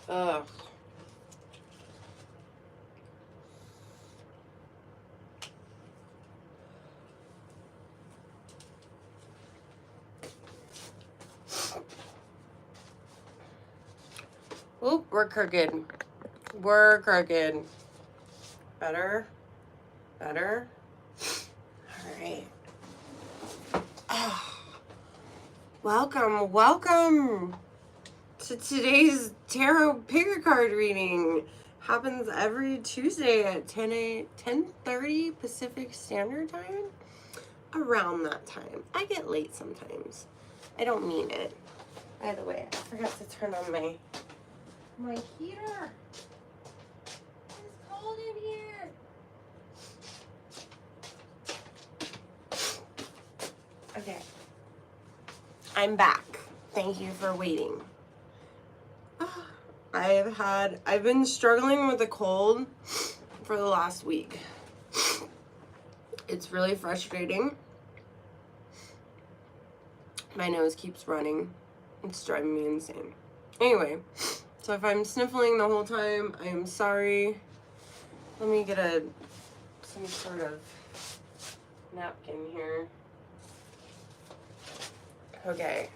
Ugh. Oop, we're crooked. We're crooked. Better. Better. All right. Oh. Welcome to today's tarot picker card reading. Happens every Tuesday at 10:30 Pacific Standard Time. Around that time. I get late sometimes. I don't mean it. By the way, I forgot to turn on my heater. It's cold in here. Okay. I'm back. Thank you for waiting. I've been struggling with a cold for the last week. It's really frustrating. My nose keeps running. It's driving me insane. Anyway, so if I'm sniffling the whole time, I am sorry. Let me get some sort of napkin here. Okay.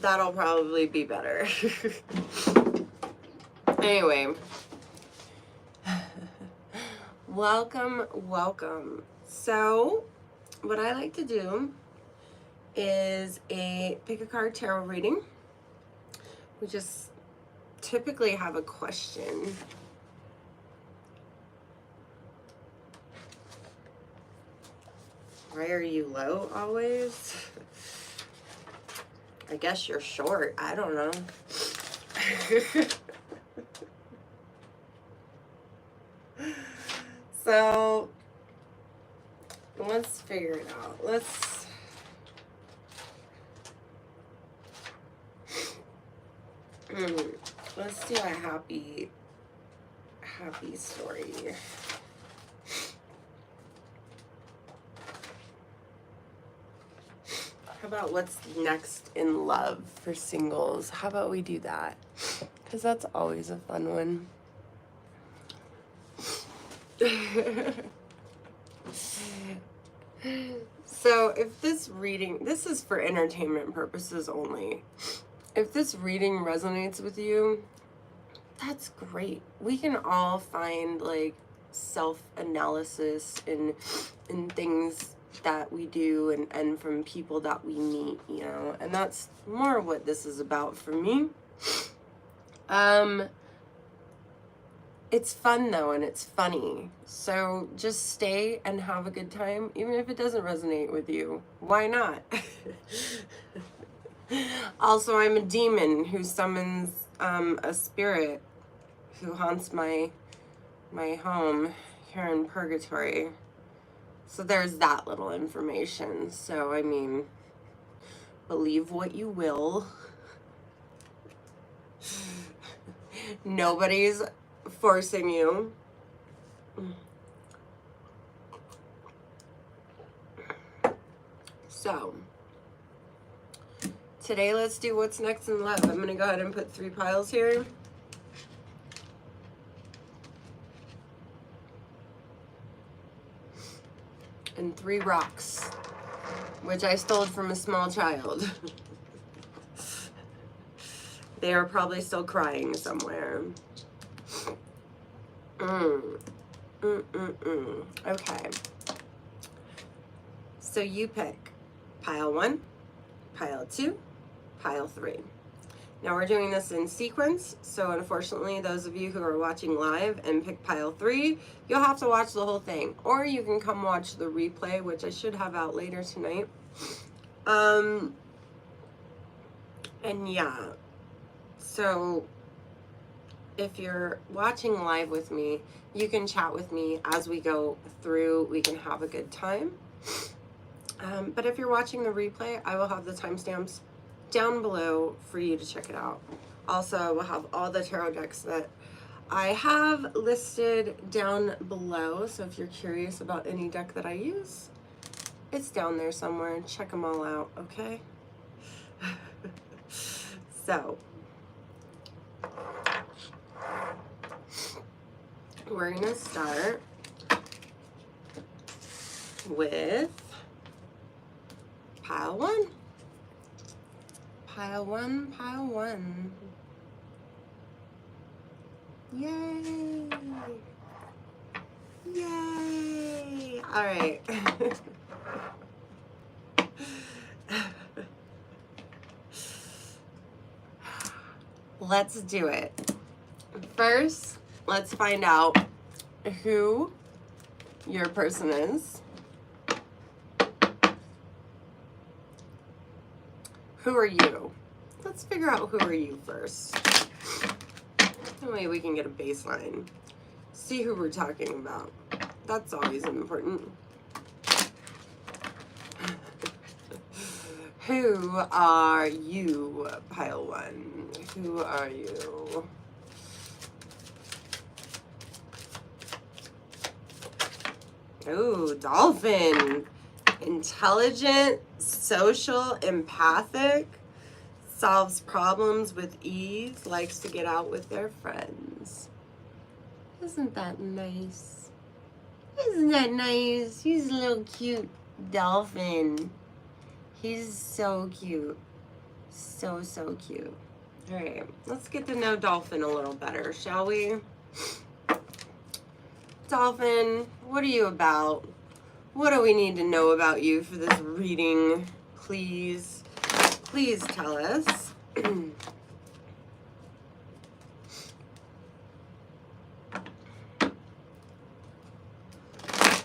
That'll probably be better. Anyway. Welcome. So, what I like to do is a pick a card tarot reading. We just typically have a question. Why are you low always? I guess you're short. I don't know. So, let's figure it out. Let's do a happy story. How about what's next in love for singles? How about we do that? Because that's always a fun one. So if this is for entertainment purposes only. If this reading resonates with you, that's great. We can all find like self-analysis in things that we do and from people that we meet, you know, and that's more what this is about for me. It's fun though, and it's funny. So just stay and have a good time, even if it doesn't resonate with you. Why not? Also, I'm a demon who summons a spirit who haunts my home here in Purgatory. So there's that little information. So, I mean, believe what you will. Nobody's forcing you. So, today let's do what's next in love. I'm going to go ahead and put 3 piles here. And 3 rocks, which I stole from a small child. They are probably still crying somewhere. Okay. So you pick pile 1, pile 2, pile 3. Now we're doing this in sequence, so unfortunately those of you who are watching live and pick pile 3, you'll have to watch the whole thing. Or you can come watch the replay, which I should have out later tonight. And yeah, so if you're watching live with me, you can chat with me as we go through. We can have a good time. But if you're watching the replay, I will have the timestamps down below for you to check it out. Also, I will have all the tarot decks that I have listed down below. So if you're curious about any deck that I use, it's down there somewhere. Check them all out, okay? So, We're going to start with pile 1. Pile 1, pile 1. Yay! Yay! All right. Let's do it. First, let's find out who your person is. Who are you? Let's figure out who are you first. That way we can get a baseline. See who we're talking about. That's always important. Who are you, pile 1? Who are you? Ooh, dolphin. Intelligent, social, empathic, solves problems with ease, likes to get out with their friends. Isn't that nice? Isn't that nice? He's a little cute dolphin. He's so cute. So, so cute. All right, let's get to know Dolphin a little better, shall we? Dolphin, what are you about? What do we need to know about you for this reading? Please, please tell us.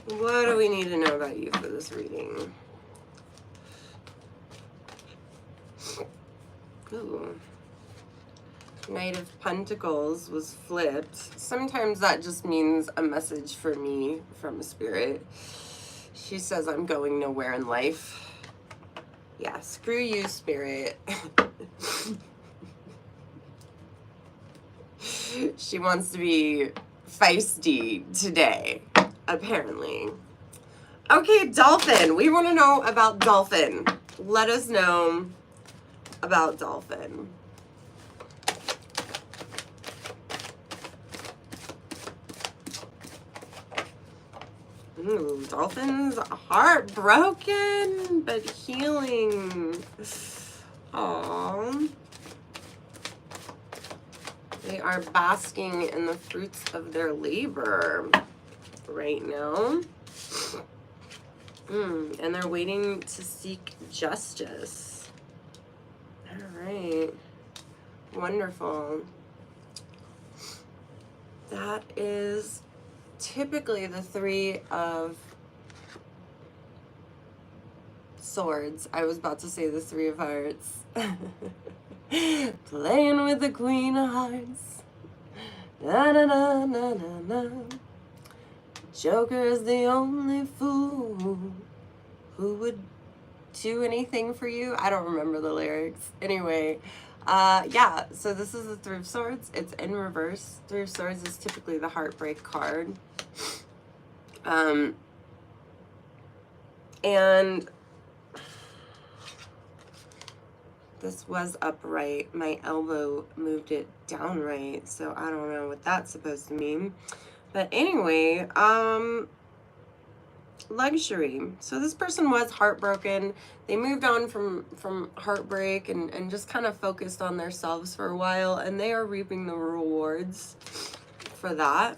What do we need to know about you for this reading? Ooh. Knight of Pentacles was flipped. Sometimes that just means a message for me from Spirit. She says I'm going nowhere in life. Yeah, screw you, Spirit. She wants to be feisty today, apparently. Okay, Dolphin. We want to know about Dolphin. Let us know about Dolphin. Ooh, Dolphin's heartbroken, but healing. Aww. They are basking in the fruits of their labor right now. And they're waiting to seek justice. All right. Wonderful. That is typically the 3 of Swords. I was about to say the 3 of Hearts. Playing with the Queen of Hearts. Na na na na na na. Joker is the only fool who would do anything for you. I don't remember the lyrics. Anyway, yeah, so this is the 3 of Swords. It's in reverse. 3 of Swords is typically the heartbreak card. And this was upright. My elbow moved it downright, so I don't know what that's supposed to mean. But anyway, luxury. So this person was heartbroken. They moved on from heartbreak and just kind of focused on themselves for a while, and they are reaping the rewards for that.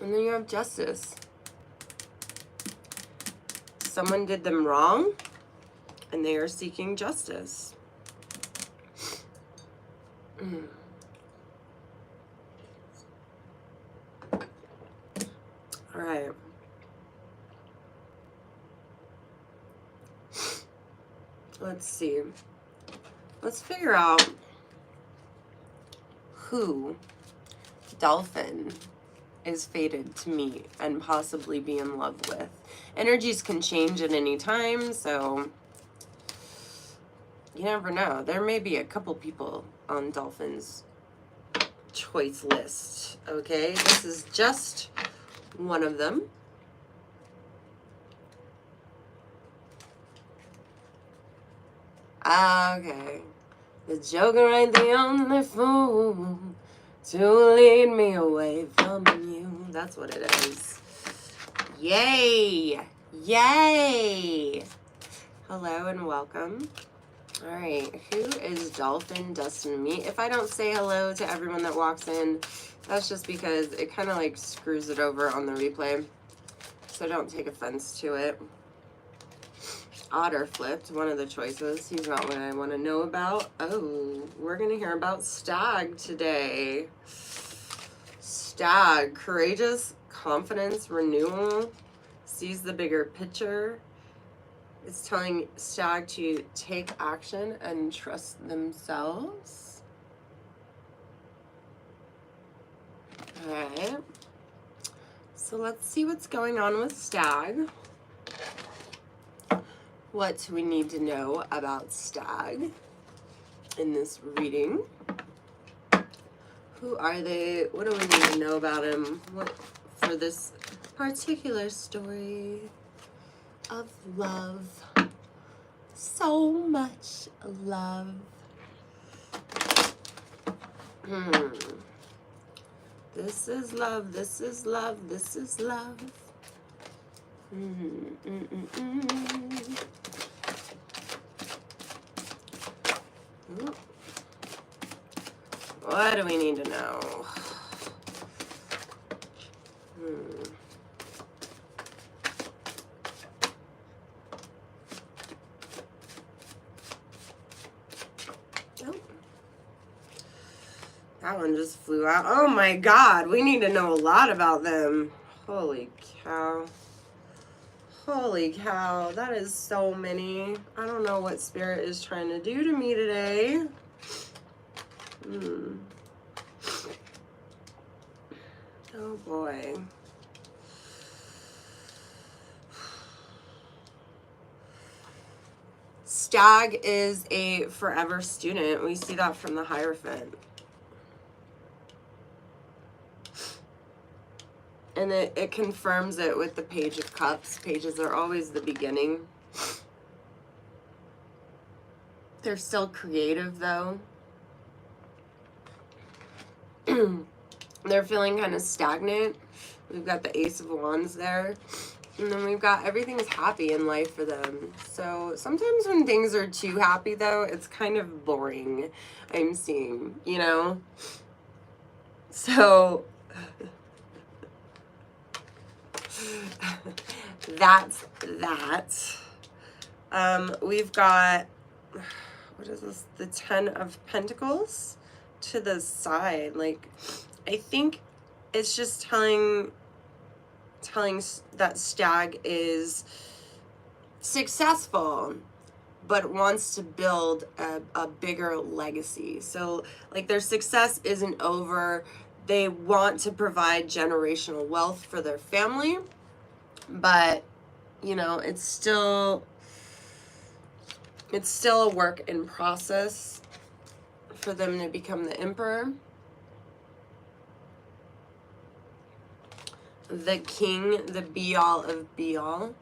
And then you have justice. Someone did them wrong, and they are seeking justice. All right. Let's see. Let's figure out who Dolphin is fated to meet and possibly be in love with. Energies can change at any time, so you never know. There may be a couple people on Dolphin's choice list, okay? This is just one of them. Okay. The Joker ain't the only fool to lead me away from you. That's what it is. Yay! Yay! Hello and welcome. All right, who is Dolphin destined to meet? If I don't say hello to everyone that walks in, that's just because it kind of like screws it over on the replay. So don't take offense to it. Otter flipped, one of the choices. He's not what I want to know about. Oh, we're going to hear about Stag today. Stag, courageous, confidence, renewal, sees the bigger picture. It's telling Stag to take action and trust themselves. All right. So let's see what's going on with Stag. What do we need to know about Stag in this reading? Who are they? What do we need to know about him? What for this particular story of love? So much love. This is love. This is love. This is love. What do we need to know? Oh. That one just flew out. Oh my God, we need to know a lot about them. Holy cow. Holy cow, that is so many. I don't know what Spirit is trying to do to me today. Oh boy. Stag is a forever student. We see that from the Hierophant. And it confirms it with the Page of Cups. Pages are always the beginning. They're still creative though. They're feeling kind of stagnant. We've got the Ace of Wands there. And then we've got everything's happy in life for them. So sometimes when things are too happy though, it's kind of boring, I'm seeing, you know? So that's that. We've got, what is this? The 10 of Pentacles to the side. Like, I think it's just telling that Stag is successful, but wants to build a bigger legacy. So, like, their success isn't over. They want to provide generational wealth for their family, but, you know, it's still a work in process for them to become the Emperor. The King, the be-all of be-all.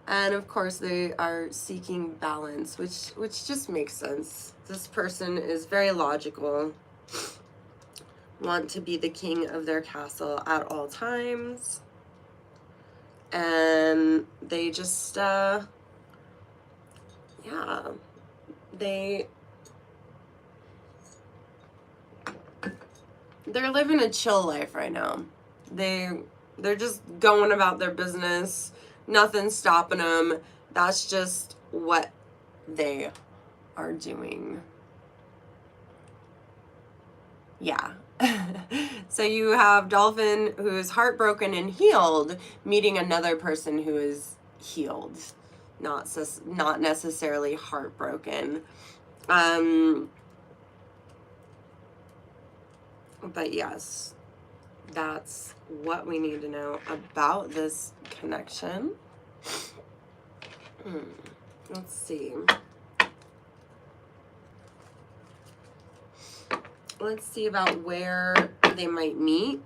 And of course they are seeking balance, which just makes sense. This person is very logical, want to be the king of their castle at all times, and they just yeah, they're living a chill life right now. They're just going about their business. Nothing's stopping them. That's just what they are doing. Yeah. So you have Dolphin, who is heartbroken and healed, meeting another person who is healed, not necessarily heartbroken. But yes, that's what we need to know about this connection. Let's see. Let's see about where they might meet.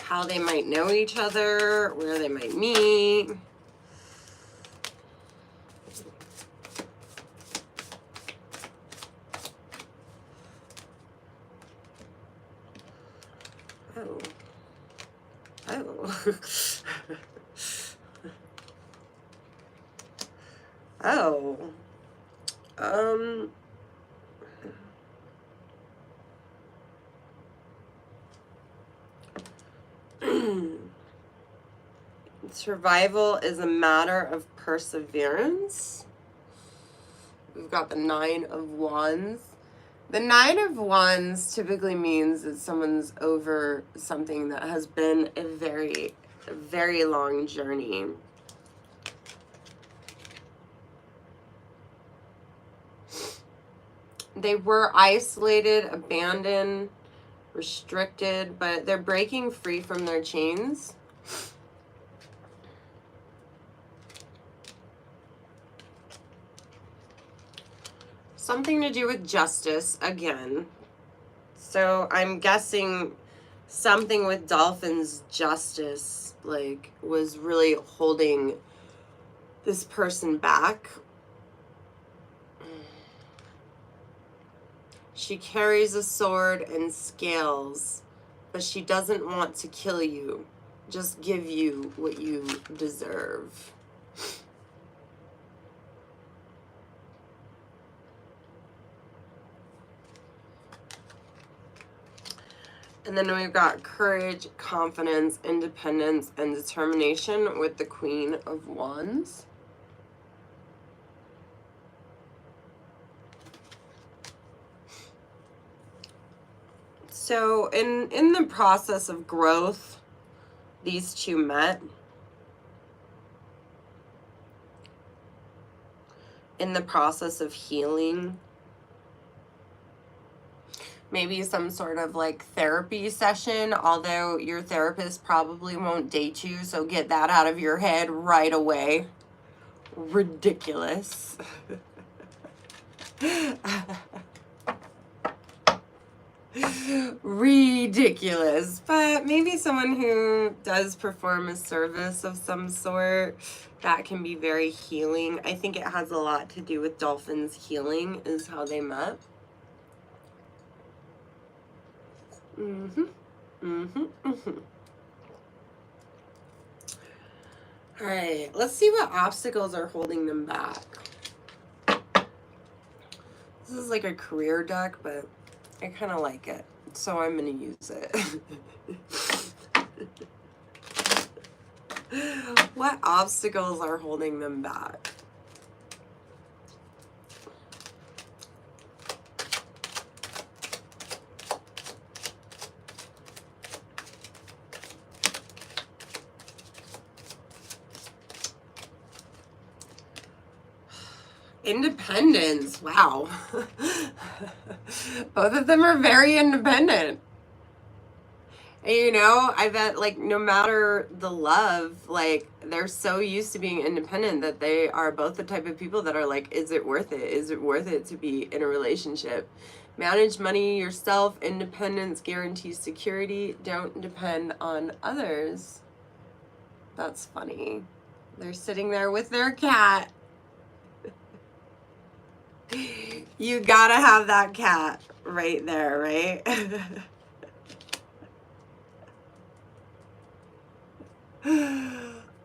How they might know each other, where they might meet. Oh. Oh. Oh. Survival is a matter of perseverance. We've got the 9 of Wands. The 9 of Wands typically means that someone's over something that has been a very long journey. They were isolated, abandoned, restricted, but they're breaking free from their chains. Something to do with justice again. So I'm guessing something with dolphins, justice, like, was really holding this person back. She carries a sword and scales, but she doesn't want to kill you, just give you what you deserve. And then we've got courage, confidence, independence, and determination with the Queen of Wands. So in the process of growth, these two met. In the process of healing, maybe some sort of like therapy session, although your therapist probably won't date you, so get that out of your head right away. Ridiculous. Ridiculous. But maybe someone who does perform a service of some sort, that can be very healing. I think it has a lot to do with dolphins healing is how they met. All right, let's see what obstacles are holding them back. This is like a career deck, but I kind of like it, so I'm going to use it. What obstacles are holding them back? Independence. Wow. Both of them are very independent. And, you know, I bet, like, no matter the love, like, they're so used to being independent that they are both the type of people that are like, is it worth it? Is it worth it to be in a relationship? Manage money yourself. Independence guarantees security. Don't depend on others. That's funny. They're sitting there with their cat. You gotta have that cat right there, right?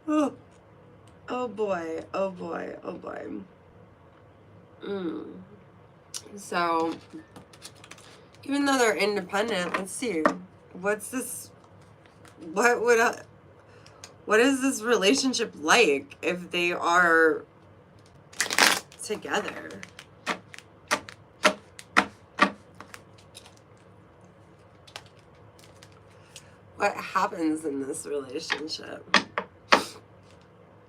Oh, oh boy, oh boy, oh boy. So, even though they're independent, let's see. What's this? What is this relationship like if they are together? What happens in this relationship?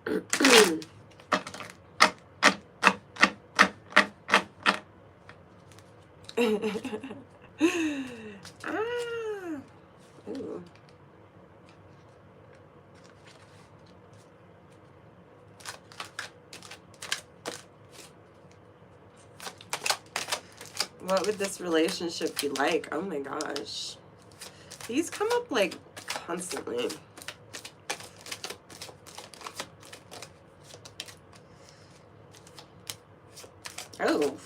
Ooh. What would this relationship be like? Oh my gosh. These come up like constantly. Oh.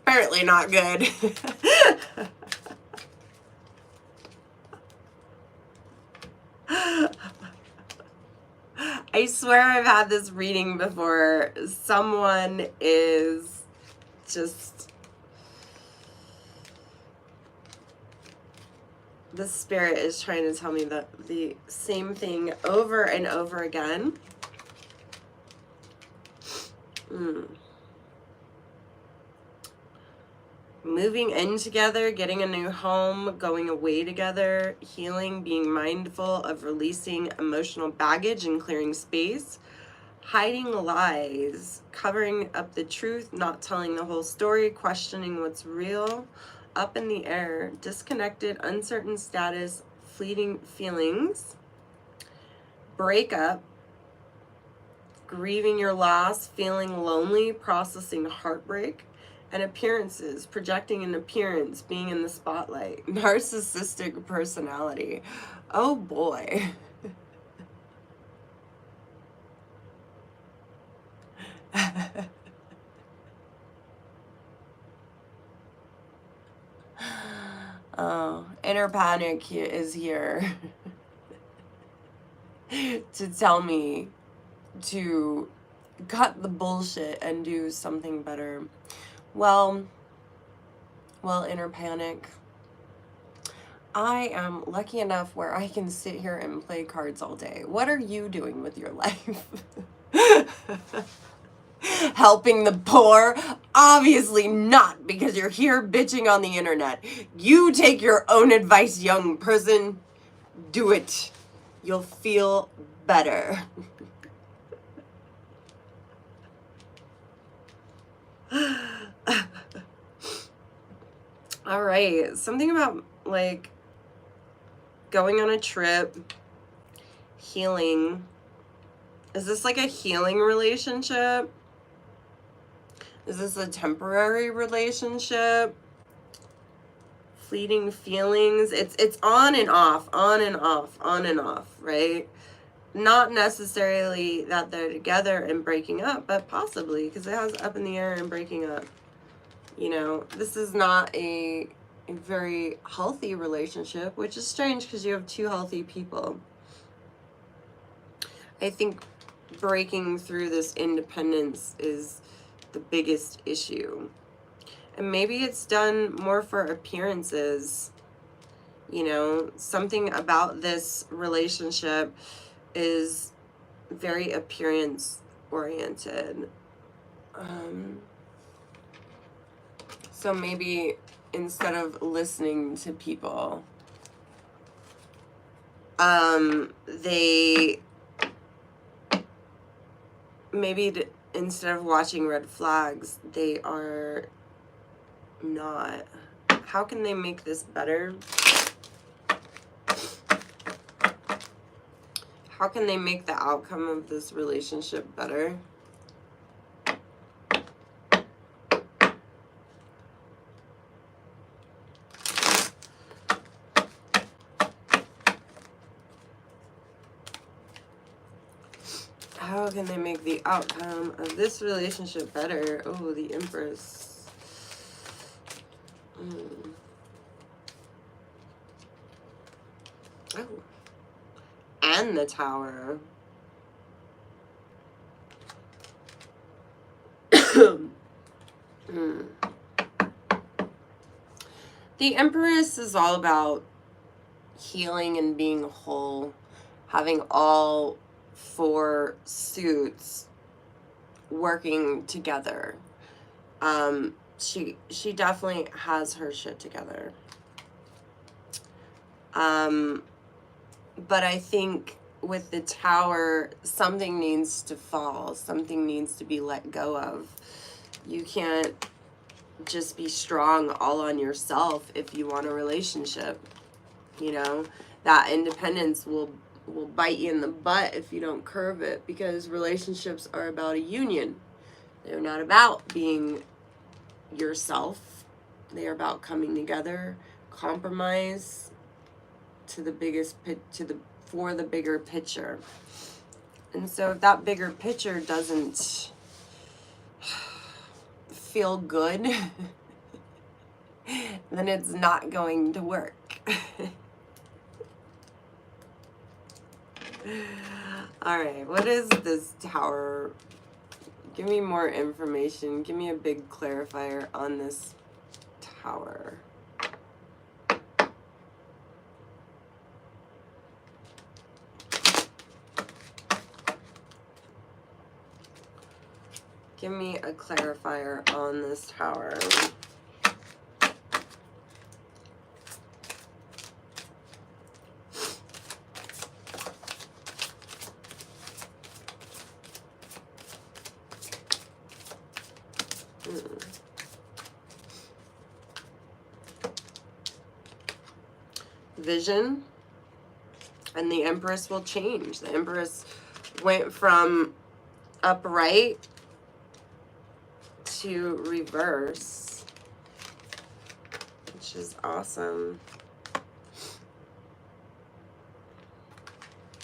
Apparently not good. I swear I've had this reading before. Someone is just... The spirit is trying to tell me the same thing over and over again. Moving in together, getting a new home, going away together, healing, being mindful of releasing emotional baggage and clearing space, hiding lies, covering up the truth, not telling the whole story, questioning what's real, up in the air, disconnected, uncertain status, fleeting feelings, breakup, grieving your loss, feeling lonely, processing heartbreak, and appearances, projecting an appearance, being in the spotlight, narcissistic personality. Oh boy. Oh, inner panic is here to tell me to cut the bullshit and do something better. Well, inner panic, I am lucky enough where I can sit here and play cards all day. What are you doing with your life? Helping the poor? Obviously not, because you're here bitching on the internet. You take your own advice, young person. Do it. You'll feel better. All right, something about like going on a trip, healing. Is this like a healing relationship? Is this a temporary relationship? Fleeting feelings. It's on and off, on and off, on and off, right? Not necessarily that they're together and breaking up, but possibly, because it has up in the air and breaking up. You know, this is not a very healthy relationship, which is strange because you have two healthy people. I think breaking through this independence is the biggest issue. And maybe it's done more for appearances. You know, something about this relationship is very appearance oriented. So maybe instead of listening to people, they maybe instead of watching red flags, they are not. How can they make this better? How can they make the outcome of this relationship better? How can they make the outcome of this relationship better? Oh, the Empress. Oh. And the Tower. The Empress is all about healing and being whole, having all four suits working together. She definitely has her shit together. But I think with the Tower, something needs to fall. Something needs to be let go of. You can't just be strong all on yourself if you want a relationship. You know, that independence will bite you in the butt if you don't curve it, because relationships are about a union. They're not about being yourself. They are about coming together, compromise to the for the bigger picture. And so if that bigger picture doesn't feel good, then it's not going to work. All right, what is this tower? Give me more information. Give me a big clarifier on this tower. Give me a clarifier on this tower. Vision, and the Empress will change. The Empress went from upright to reverse, which is awesome.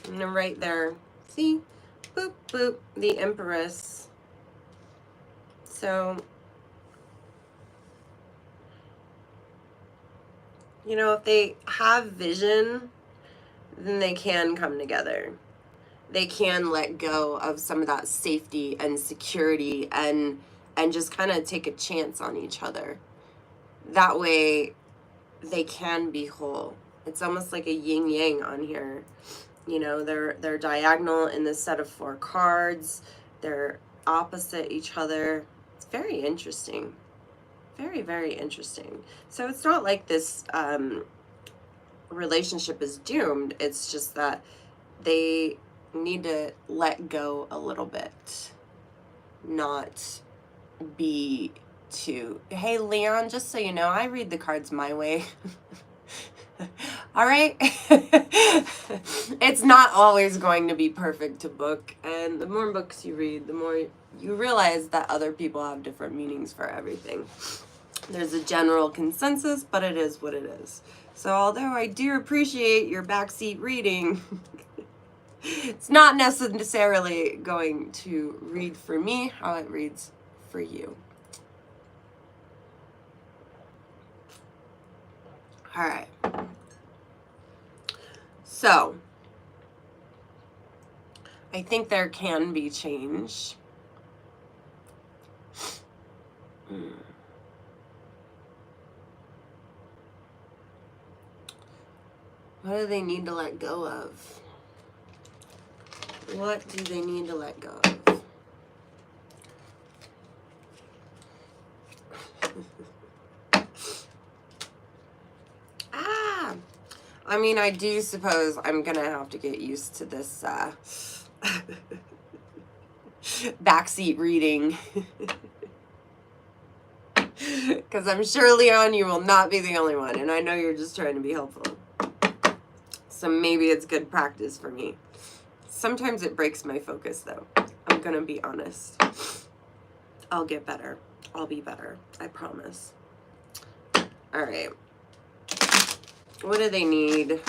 And then right there, see, boop, boop, the Empress. So, you know, if they have vision, then they can come together. They can let go of some of that safety and security and just kind of take a chance on each other. That way they can be whole. It's almost like a yin yang on here. You know, they're diagonal in this set of 4 cards. They're opposite each other. It's very interesting. Very, very interesting. So it's not like this relationship is doomed. It's just that they need to let go a little bit. Not be too... Hey, Leon, just so you know, I read the cards my way. All right? It's not always going to be perfect to book. And the more books you read, the more you realize that other people have different meanings for everything. There's a general consensus, but it is what it is. So although I do appreciate your backseat reading, it's not necessarily going to read for me how it reads for you. All right. So, I think there can be change. What do they need to let go of? What do they need to let go of? I mean, I do suppose I'm going to have to get used to this backseat reading. Because I'm sure, Leon, you will not be the only one. And I know you're just trying to be helpful. So maybe it's good practice for me. Sometimes it breaks my focus, though. I'm going to be honest. I'll get better. I'll be better. I promise. All right. What do they need?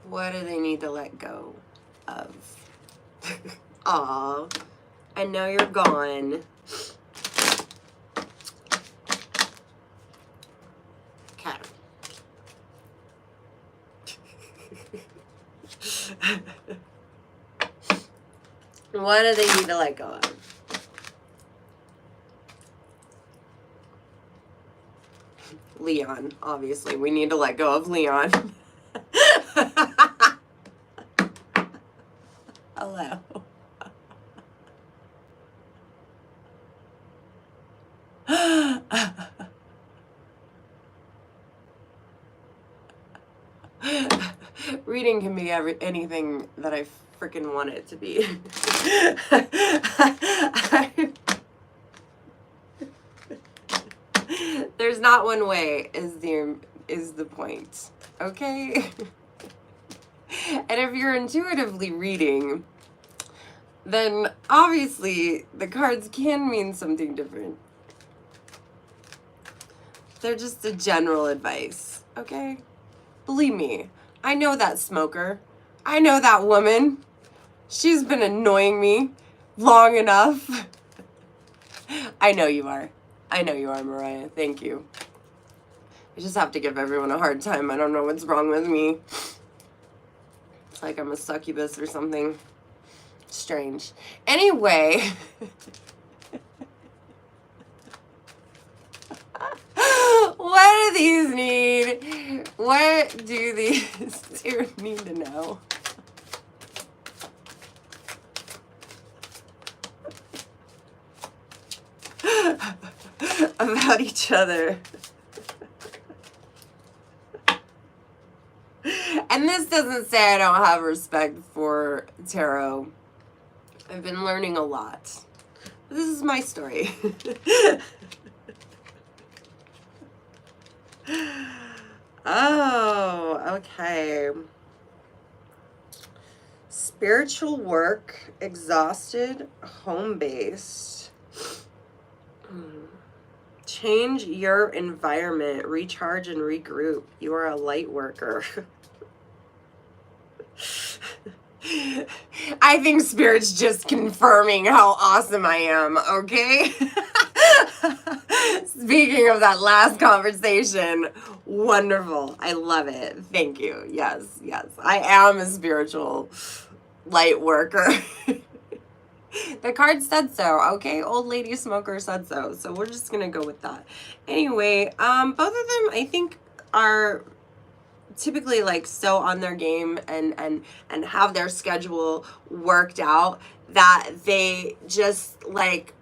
What do they need to let go of? Aw, I know you're gone. Okay. What do they need to let go of? Leon, obviously. We need to let go of Leon. Hello. Reading can be anything that I freaking want it to be. There's not one way is the point. Okay? And if you're intuitively reading, then obviously the cards can mean something different. They're just a general advice, okay? Believe me, I know that smoker. I know that woman. She's been annoying me long enough. I know you are. I know you are, Mariah. Thank you. I just have to give everyone a hard time. I don't know what's wrong with me. It's like I'm a succubus or something. Strange. Anyway. What do these need? What do these two need to know? About each other. And this doesn't say I don't have respect for tarot. I've been learning a lot. This is my story. Oh, okay. Spiritual work, exhausted, home-based. Change your environment, recharge and regroup. You are a light worker. I think Spirit's just confirming how awesome I am, okay? Speaking of that last conversation, wonderful. I love it. Thank you. Yes, yes. I am a spiritual light worker. The card said so, okay? Old lady smoker said so. So we're just going to go with that. Anyway, both of them, I think, are typically like so on their game and have their schedule worked out that they just like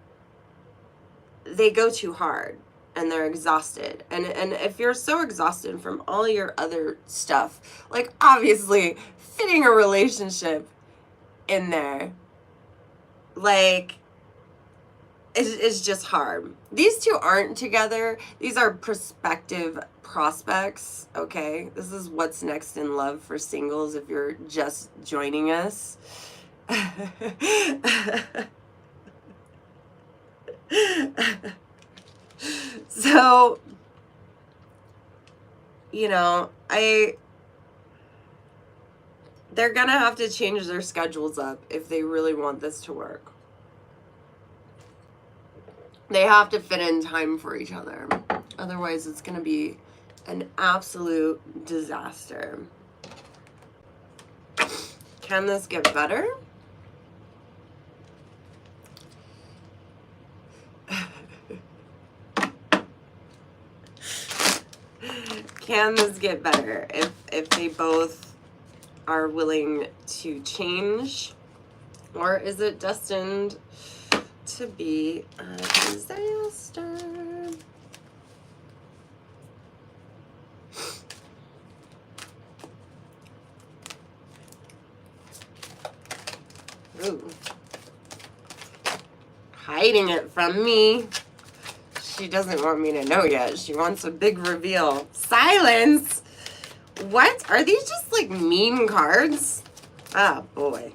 they go too hard and they're exhausted. And if you're so exhausted from all your other stuff, like obviously fitting a relationship in there, like it's just hard. These two aren't together. These are prospective prospects, okay? This is what's next in love for singles if you're just joining us. So, you know, they're gonna have to change their schedules up if they really want this to work. They have to fit in time for each other. Otherwise, it's going to be an absolute disaster. Can this get better? Can this get better if they both are willing to change? Or is it destined to be a disaster? Ooh. Hiding it from me. She doesn't want me to know yet. She wants a big reveal. Silence? What? Are these just like mean cards? Ah, boy.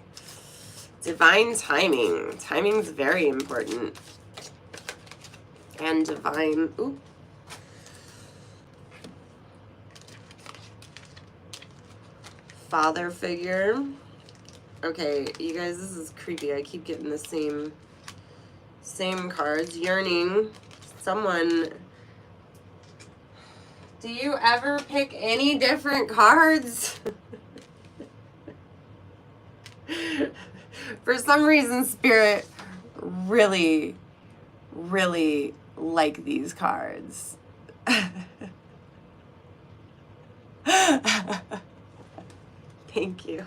Divine timing. Timing's very important. And divine... Ooh. Father figure. Okay, you guys, this is creepy. I keep getting the same cards. Yearning. Someone... Do you ever pick any different cards? For some reason, Spirit really, really like these cards. Thank you.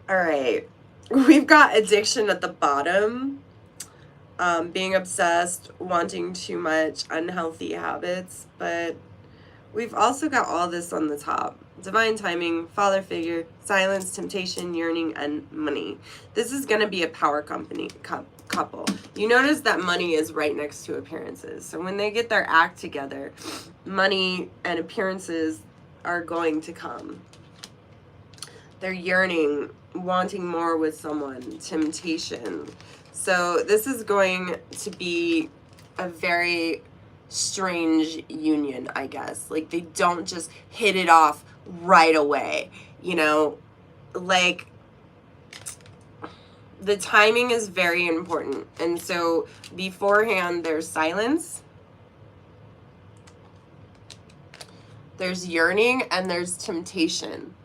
All right. We've got addiction at the bottom. Being obsessed, wanting too much, unhealthy habits, but we've also got all this on the top. divine timing, father figure, silence, temptation, yearning, and money. This is going to be a power couple. You notice that money is right next to appearances. So when they get their act together, money and appearances are going to come. They're yearning, wanting more with someone, temptation. So this is going to be a very strange union, I guess. Like, they don't just hit it off right away, you know? Like, the timing is very important. And so beforehand, there's silence, there's yearning, and there's temptation.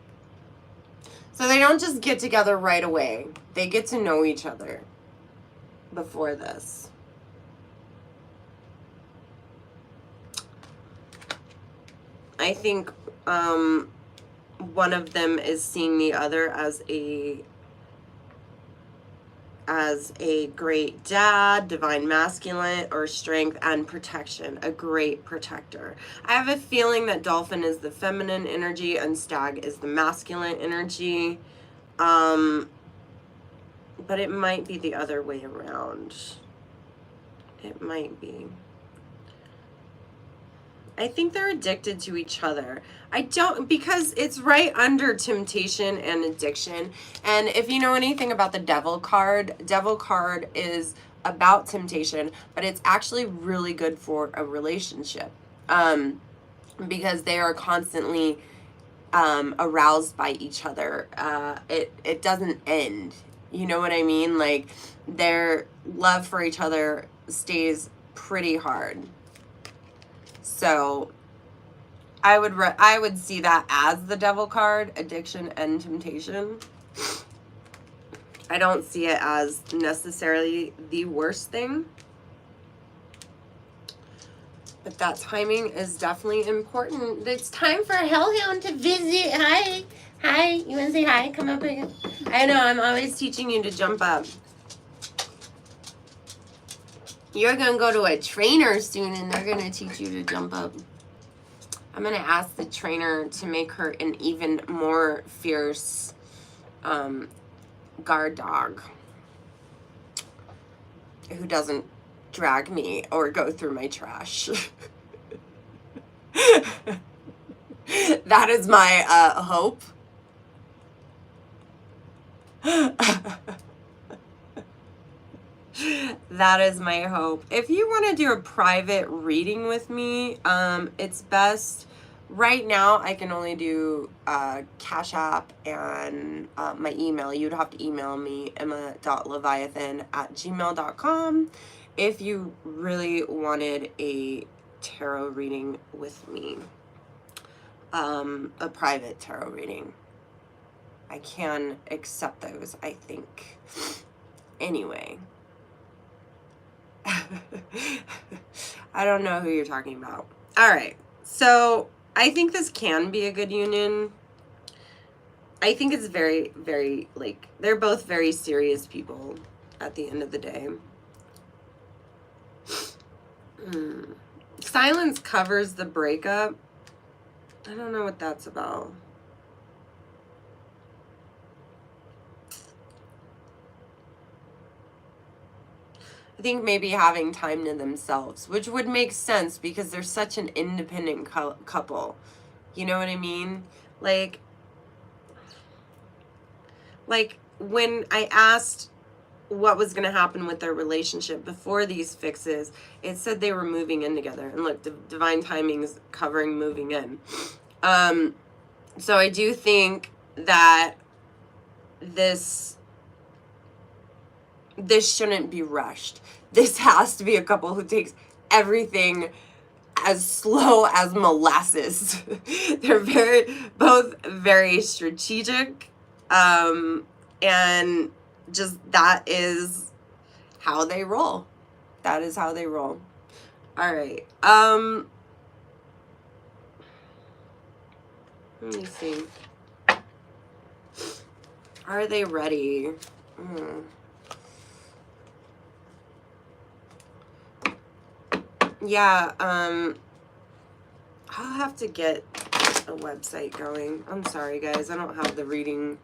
So they don't just get together right away. They get to know each other before this. I think one of them is seeing the other as a great dad, divine masculine, or strength and protection, a great protector. I have a feeling that dolphin is the feminine energy and stag is the masculine energy. But it might be the other way around. It might be. I think they're addicted to each other. Because it's right under temptation and addiction. And if you know anything about the devil card is about temptation, but it's actually really good for a relationship. Because they are constantly aroused by each other. It doesn't end. You know what I mean? Like, their love for each other stays pretty hard. So I would see that as the devil card, addiction and temptation. I don't see it as necessarily the worst thing. But that timing is definitely important. It's time for Hellhound to visit. Hi. Hi. You want to say hi? Come up again. I know, I'm always teaching you to jump up. You're going to go to a trainer soon, and they're going to teach you to jump up. I'm going to ask the trainer to make her an even more fierce guard dog who doesn't drag me or go through my trash. That is my hope. That is my hope. If you want to do a private reading with me, it's best. Right now, I can only do Cash App and my email. You'd have to email me, emma.leviathan@gmail.com, if you really wanted a tarot reading with me. A private tarot reading. I can accept those, I think. Anyway. I don't know who you're talking about. All right. So I think this can be a good union. I think it's very, very, like, they're both very serious people at the end of the day. Silence covers the breakup. I don't know what that's about. I think maybe having time to themselves, which would make sense because they're such an independent couple. You know what I mean? Like when I asked what was going to happen with their relationship before these fixes, it said they were moving in together. And look, divine timing is covering moving in. So I do think that this shouldn't be rushed. This has to be a couple who takes everything as slow as molasses. They're both very strategic, and just that is how they roll. That is how they roll. All right. Let me see. Are they ready? Yeah, I'll have to get a website going. I'm sorry, guys. I don't have the reading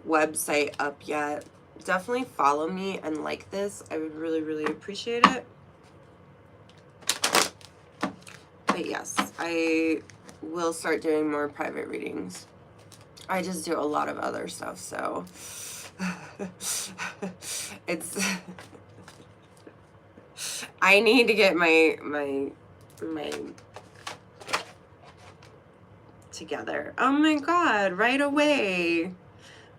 website up yet. Definitely follow me and like this. I would really, really appreciate it. But yes, I will start doing more private readings. I just do a lot of other stuff, so it's I need to get my together. Oh my god, right away.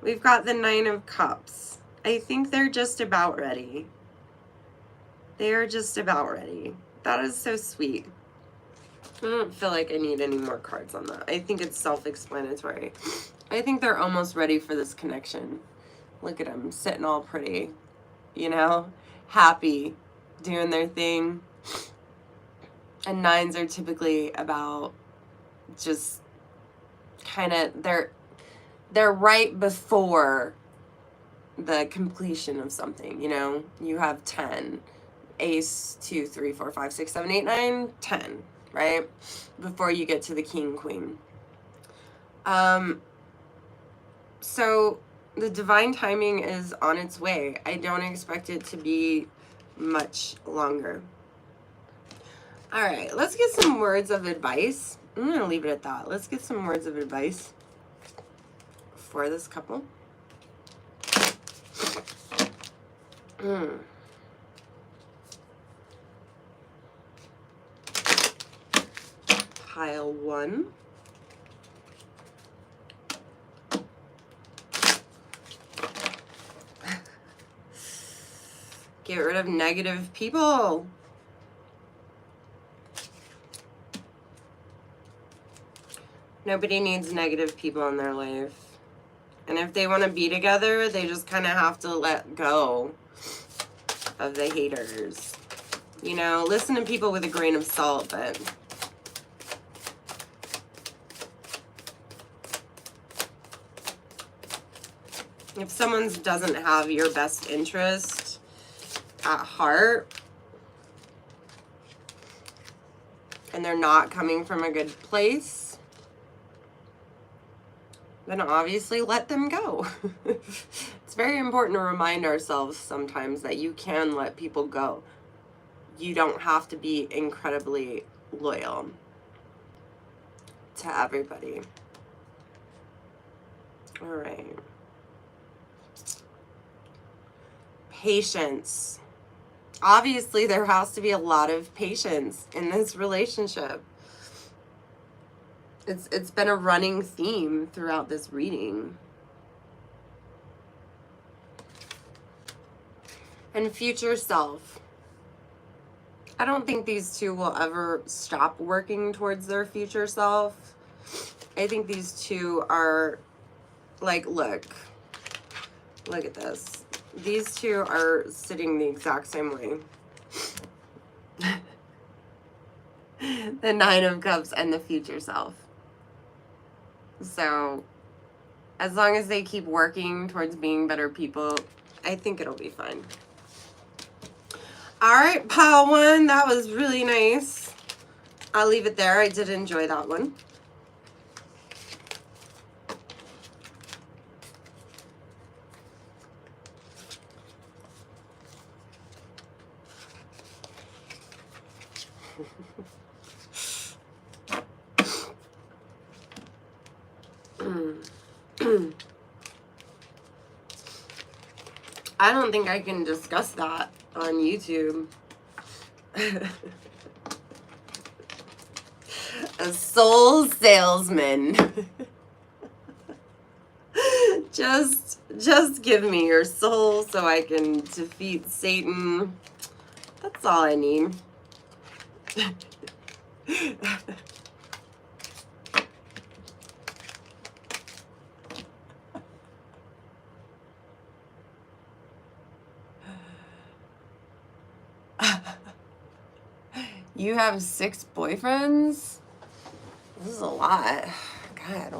We've got the 9 of Cups. I think they're just about ready. They are just about ready. That is so sweet. I don't feel like I need any more cards on that. I think it's self-explanatory. I think they're almost ready for this connection. Look at them, sitting all pretty, you know, happy, doing their thing. And 9s are typically about just kind of, they're right before the completion of something, you know. You have 10, Ace, 2, 3, 4, 5, 6, 7, 8, 9, 10, right? Before you get to the King, Queen. So the divine timing is on its way. I don't expect it to be much longer. All right, let's get some words of advice. I'm going to leave it at that. Let's get some words of advice for this couple. Pile 1. Get rid of negative people. Nobody needs negative people in their life. And if they want to be together, they just kind of have to let go of the haters. You know, listen to people with a grain of salt, but if someone doesn't have your best interest at heart, and they're not coming from a good place, then obviously let them go. It's very important to remind ourselves sometimes that you can let people go. You don't have to be incredibly loyal to everybody. All right. Patience. Obviously, there has to be a lot of patience in this relationship. It's been a running theme throughout this reading. And future self. I don't think these two will ever stop working towards their future self. I think these two are like, look at this. These two are sitting the exact same way. The 9 of Cups and the future self. So, as long as they keep working towards being better people, I think it'll be fine. All right, pile 1, that was really nice. I'll leave it there. I did enjoy that one. I don't think I can discuss that on YouTube. A soul salesman. Just give me your soul so I can defeat Satan. That's all I need. You have 6 boyfriends? This is a lot. God,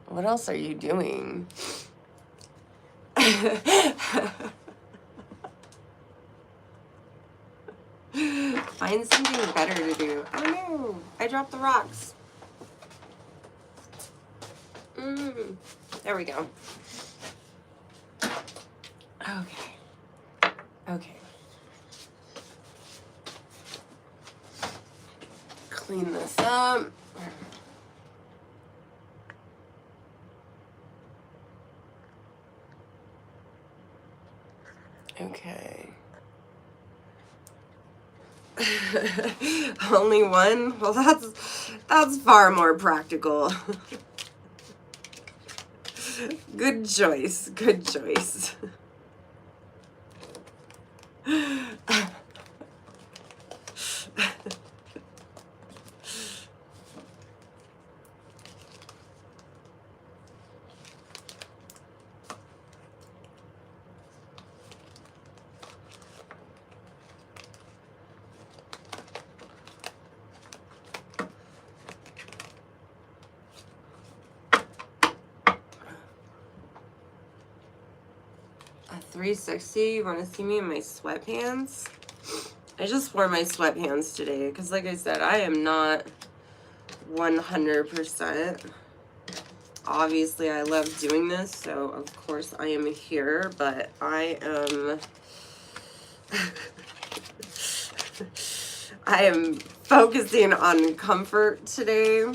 what else are you doing? Find something better to do. Oh no, I dropped the rocks. There we go. Okay. Okay. Clean this up. Okay. Only one? Well, that's far more practical. Good choice. Good choice. A 360, you want to see me in my sweatpants? I just wore my sweatpants today because, like I said, I am not 100%. Obviously, I love doing this, so of course I am here, but I am... I am focusing on comfort today.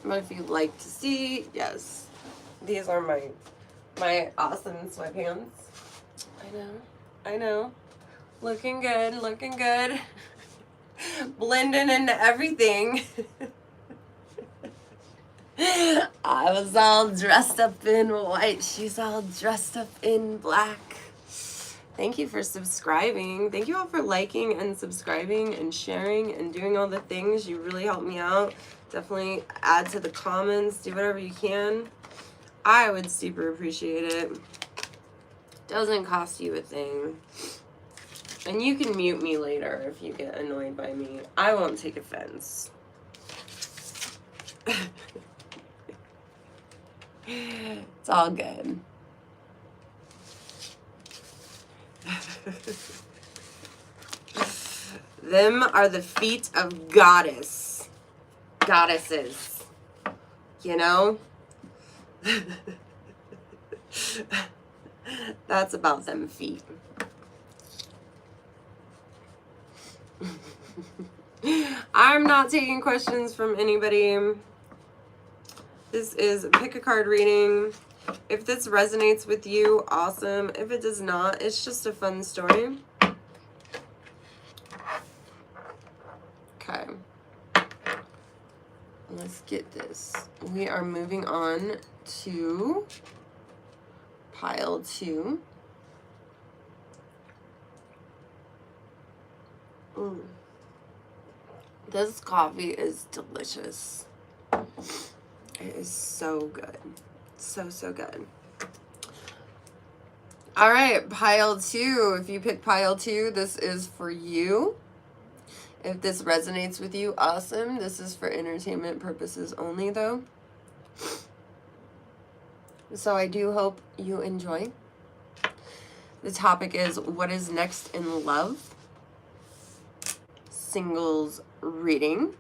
But if you'd like to see, yes, these are my awesome sweatpants. I know. Looking good, looking good. Blending into everything. I was all dressed up in white. She's all dressed up in black. Thank you for subscribing. Thank you all for liking and subscribing and sharing and doing all the things. You really help me out. Definitely add to the comments. Do whatever you can. I would super appreciate it. Doesn't cost you a thing. And you can mute me later if you get annoyed by me. I won't take offense. It's all good. Them are the feet of goddesses. You know? That's about them feet. I'm not taking questions from anybody. This is a pick a card reading. If this resonates with you, awesome. If it does not, it's just a fun story. Okay. Let's get this. We are moving on to pile 2. This coffee is delicious. It is so good. So good. All right, pile 2. If you pick pile 2, this is for you. If this resonates with you, awesome. This is for entertainment purposes only, though. So I do hope you enjoy. The topic is, what is next in love? Singles reading.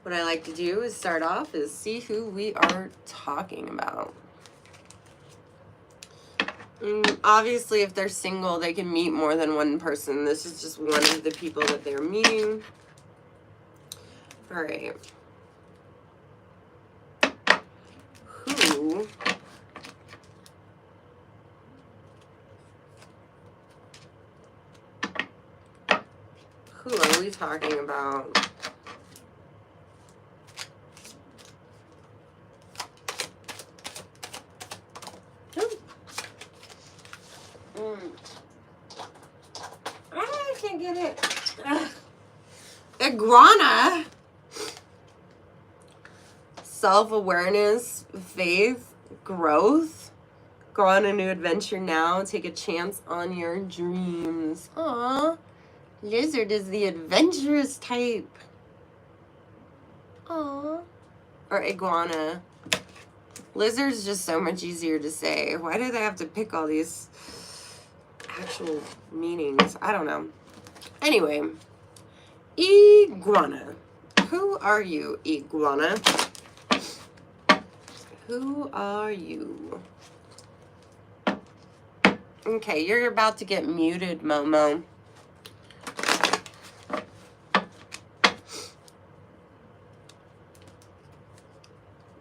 What I like to do is start off is see who we are talking about. Obviously, if they're single, they can meet more than one person. This is just one of the people that they're meeting. All right. Who are we talking about? I can't get it. Iguana. Self-awareness, faith, growth. Go on a new adventure now. Take a chance on your dreams. Aww. Lizard is the adventurous type. Aww. Or iguana. Lizard's just so much easier to say. Why do they have to pick all these actual meanings? I don't know. Anyway. Iguana. Who are you, iguana? Who are you? Okay, you're about to get muted, Momo.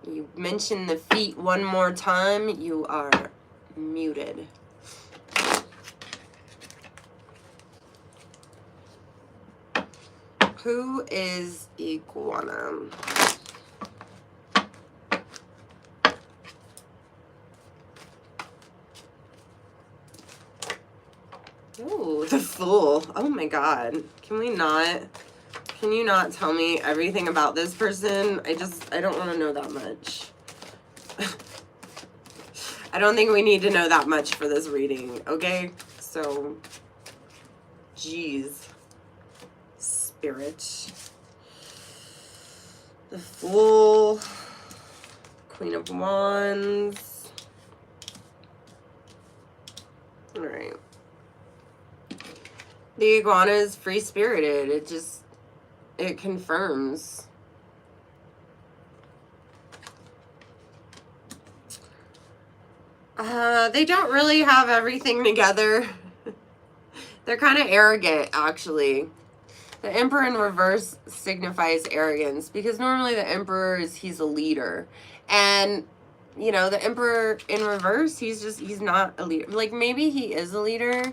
You mention the feet one more time, you are muted. Who is Iguana? Oh, the Fool. Oh my God. Can you not tell me everything about this person? I don't want to know that much. I don't think we need to know that much for this reading, okay? So, geez. Spirit. The Fool. Queen of Wands. All right. The iguana is free-spirited. It confirms. They don't really have everything together. They're kind of arrogant, actually. The Emperor in reverse signifies arrogance because normally the Emperor he's a leader. And, you know, the Emperor in reverse, he's not a leader. Like, maybe he is a leader,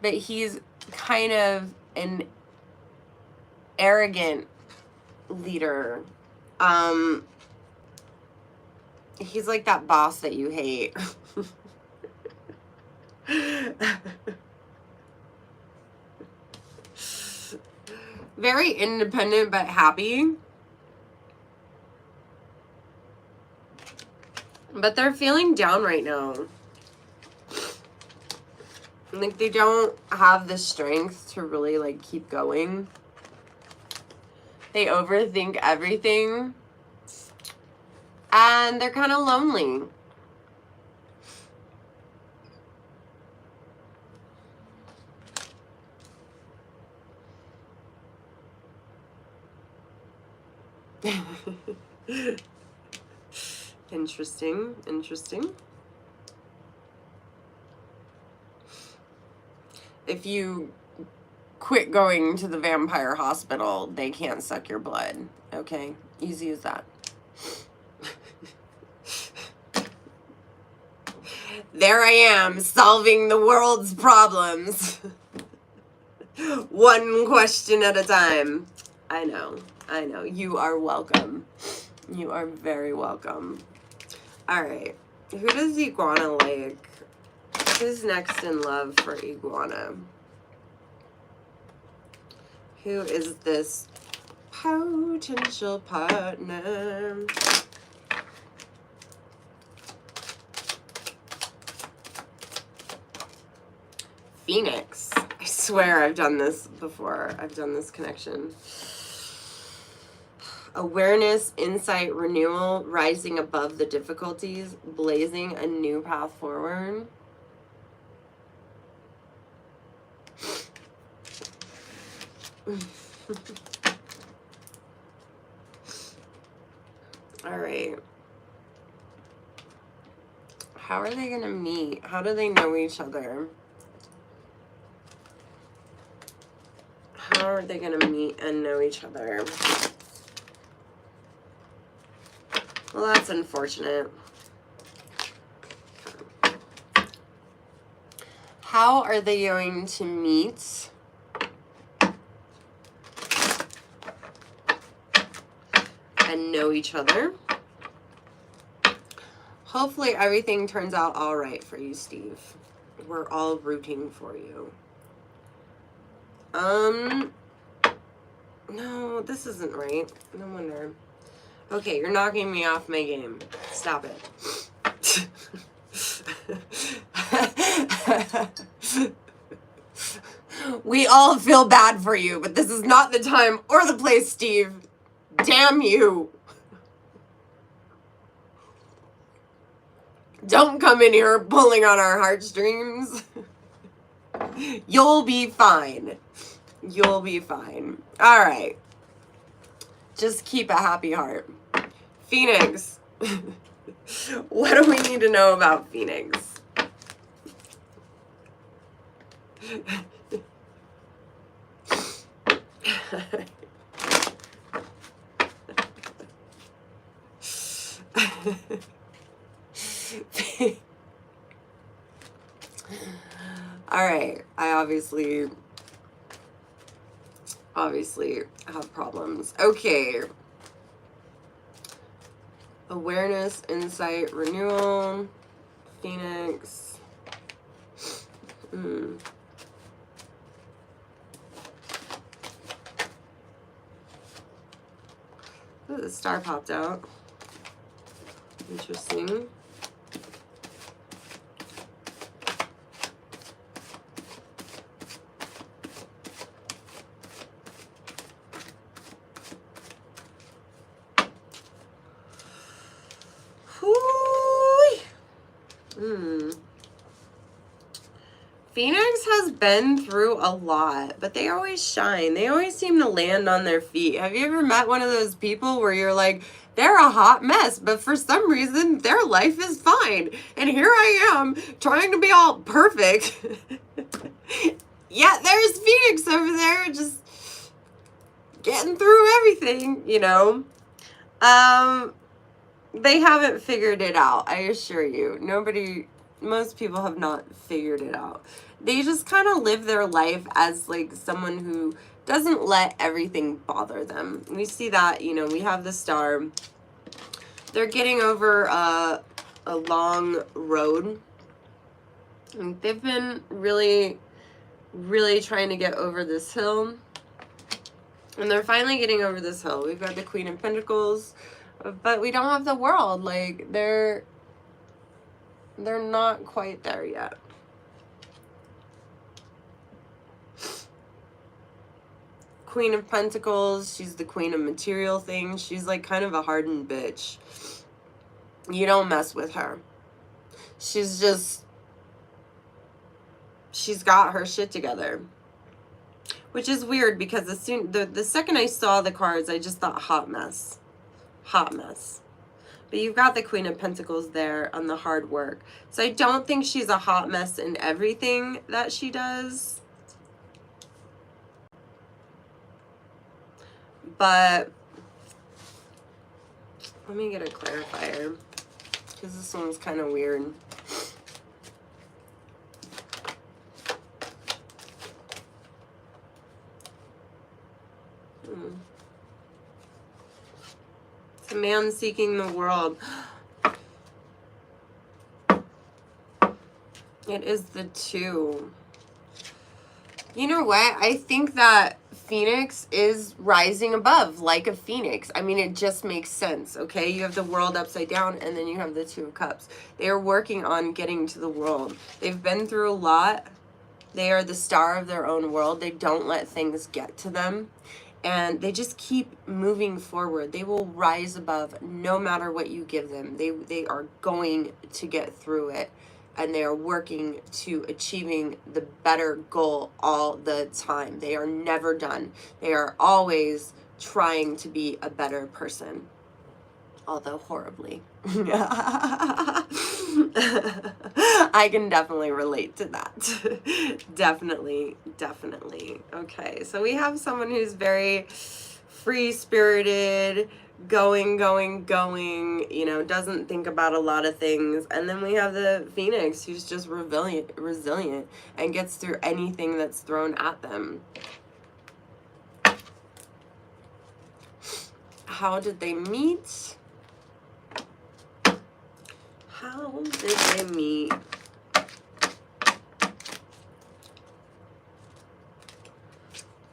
but he's kind of an arrogant leader. He's like that boss that you hate. Very independent but happy. But they're feeling down right now. Like, they don't have the strength to really, like, keep going. They overthink everything. And they're kind of lonely. Interesting. If you quit going to the vampire hospital, they can't suck your blood. Okay? Easy as that. There I am, solving the world's problems. One question at a time. I know. You are welcome. You are very welcome. All right. Who does Iguana like? Who's next in love for Iguana? Who is this potential partner? Phoenix. I swear I've done this before. I've done this connection. Awareness, insight, renewal, rising above the difficulties, blazing a new path forward. All right. How are they going to meet? How do they know each other? How are they going to meet and know each other? Well, that's unfortunate. How are they going to meet and know each other? Hopefully everything turns out all right for you, Steve. We're all rooting for you. No, this isn't right. No wonder. Okay, you're knocking me off my game. Stop it. We all feel bad for you, but this is not the time or the place, Steve. Damn you. Don't come in here pulling on our heartstrings. You'll be fine. You'll be fine. All right. Just keep a happy heart. Phoenix. What do we need to know about Phoenix? All right, I obviously have problems. Okay. Awareness, insight, renewal, Phoenix. Ooh, the star popped out. Interesting. Phoenix has been through a lot, but they always shine. They always seem to land on their feet. Have you ever met one of those people where you're like, they're a hot mess, but for some reason their life is fine. And here I am trying to be all perfect. Yeah, there's Phoenix over there just getting through everything, you know. They haven't figured it out, I assure you. Most people have not figured it out. They just kind of live their life as like someone who doesn't let everything bother them. We see that, you know, we have the star. They're getting over a long road. And they've been really, really trying to get over this hill. And they're finally getting over this hill. We've got the Queen of Pentacles, but we don't have the World. Like, they're not quite there yet. Queen of Pentacles, she's the queen of material things. She's like kind of a hardened bitch. You don't mess with her. She's got her shit together. Which is weird because the second I saw the cards, I just thought hot mess. Hot mess. But you've got the Queen of Pentacles there on the hard work. So I don't think she's a hot mess in everything that she does. But let me get a clarifier, because this one's kind of weird. It's a man seeking the world. It is the 2. You know what? I think that Phoenix is rising above like a phoenix. I mean, it just makes sense, okay? You have the World upside down, and then you have the 2 of Cups. They are working on getting to the world. They've been through a lot. They are the star of their own world. They don't let things get to them. And they just keep moving forward. They will rise above no matter what you give them. They are going to get through it. And they are working to achieving the better goal all the time. They are never done. They are always trying to be a better person. Although horribly. I can definitely relate to that. Definitely. Okay, so we have someone who's very free-spirited, going, you know, doesn't think about a lot of things. And then we have the Phoenix, who's just resilient and gets through anything that's thrown at them. How did they meet? How did they meet?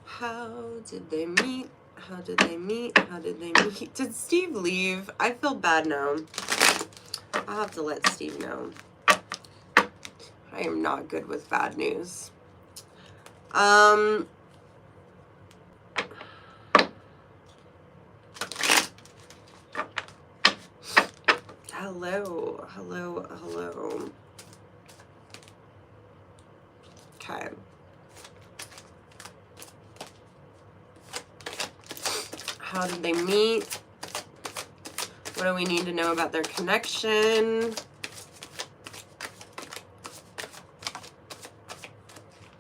How did they meet? How did they meet? How did they meet? Did Steve leave? I feel bad now. I'll have to let Steve know. I am not good with bad news. Hello. Okay. How did they meet? What do we need to know about their connection?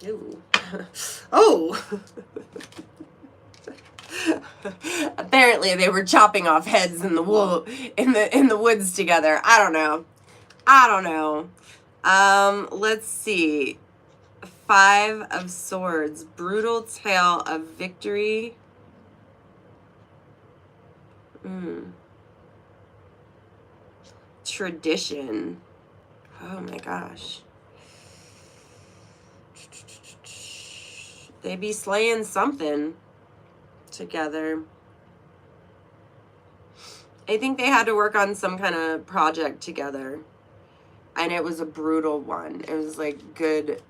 Ooh. Oh! Apparently they were chopping off heads in the wool in the woods together. I don't know. Let's see. 5 of Swords. Brutal tale of victory. Tradition. Oh my gosh. They be slaying something together. I think they had to work on some kind of project together. And it was a brutal one. It was like good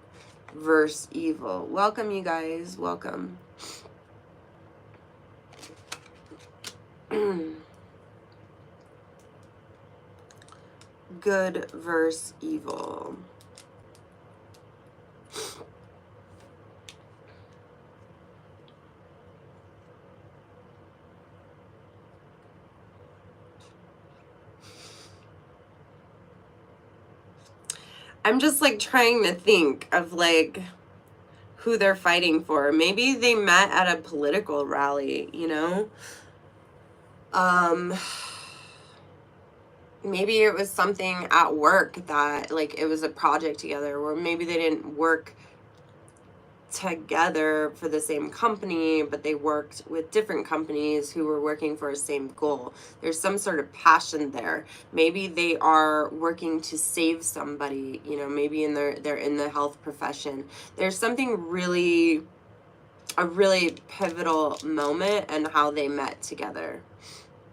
versus evil. Welcome, you guys. Welcome. Good versus evil. I'm just like trying to think of like who they're fighting for. Maybe they met at a political rally, you know? Maybe it was something at work that like it was a project together, or maybe they didn't work together for the same company, but they worked with different companies who were working for a same goal. There's some sort of passion there. Maybe they are working to save somebody, you know, maybe they're in the health profession. There's something a really pivotal moment and how they met together.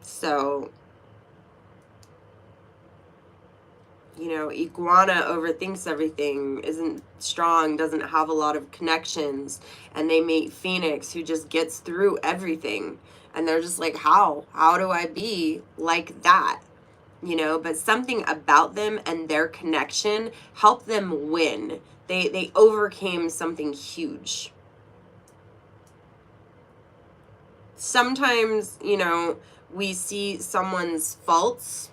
So, you know, Iguana overthinks everything, isn't strong, doesn't have a lot of connections, and they meet Phoenix, who just gets through everything, and they're just like, how do I be like that, you know? But something about them and their connection helped them win. They overcame something huge. Sometimes, you know, we see someone's faults,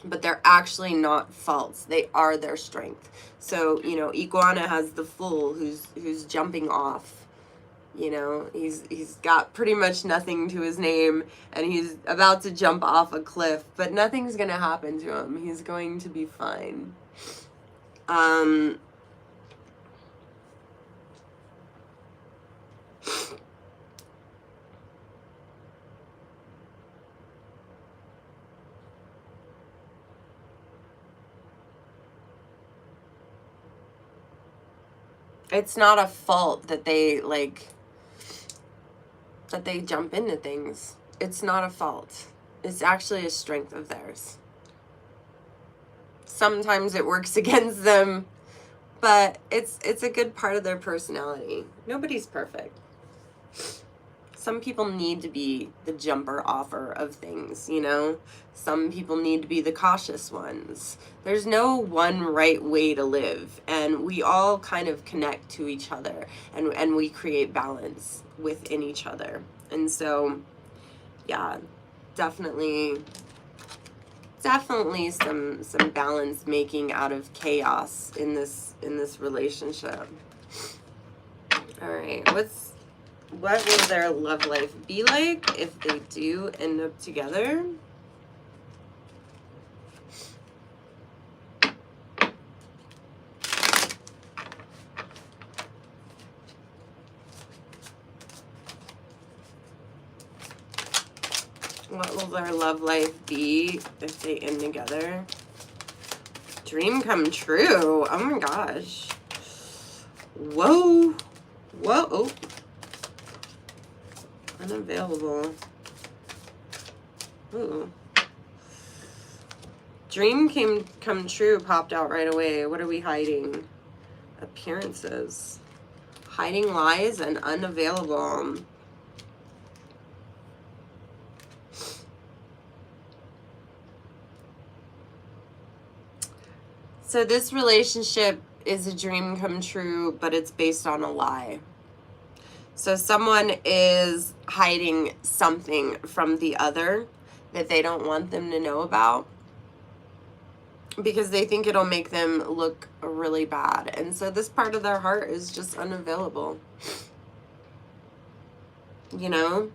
but they're actually not faults. They are their strength. So, you know, Iguana has the Fool who's jumping off. You know, he's got pretty much nothing to his name, and he's about to jump off a cliff, but nothing's gonna happen to him. He's going to be fine. It's not a fault that they jump into things. It's not a fault. It's actually a strength of theirs. Sometimes it works against them, but it's a good part of their personality. Nobody's perfect. Some people need to be the jumper offer of things, you know? Some people need to be the cautious ones. There's no one right way to live, and we all kind of connect to each other, and we create balance within each other. And so, yeah, definitely some balance making out of chaos in this relationship. All right, what will their love life be like if they do end up together? What will their love life be if they end together? Dream come true. Oh my gosh. Whoa. Whoa. Oh. Unavailable. Ooh. Dream come true popped out right away. What are we hiding? Appearances. Hiding lies and unavailable. So this relationship is a dream come true, but it's based on a lie. So someone is hiding something from the other that they don't want them to know about, because they think it'll make them look really bad. And so this part of their heart is just unavailable. You know,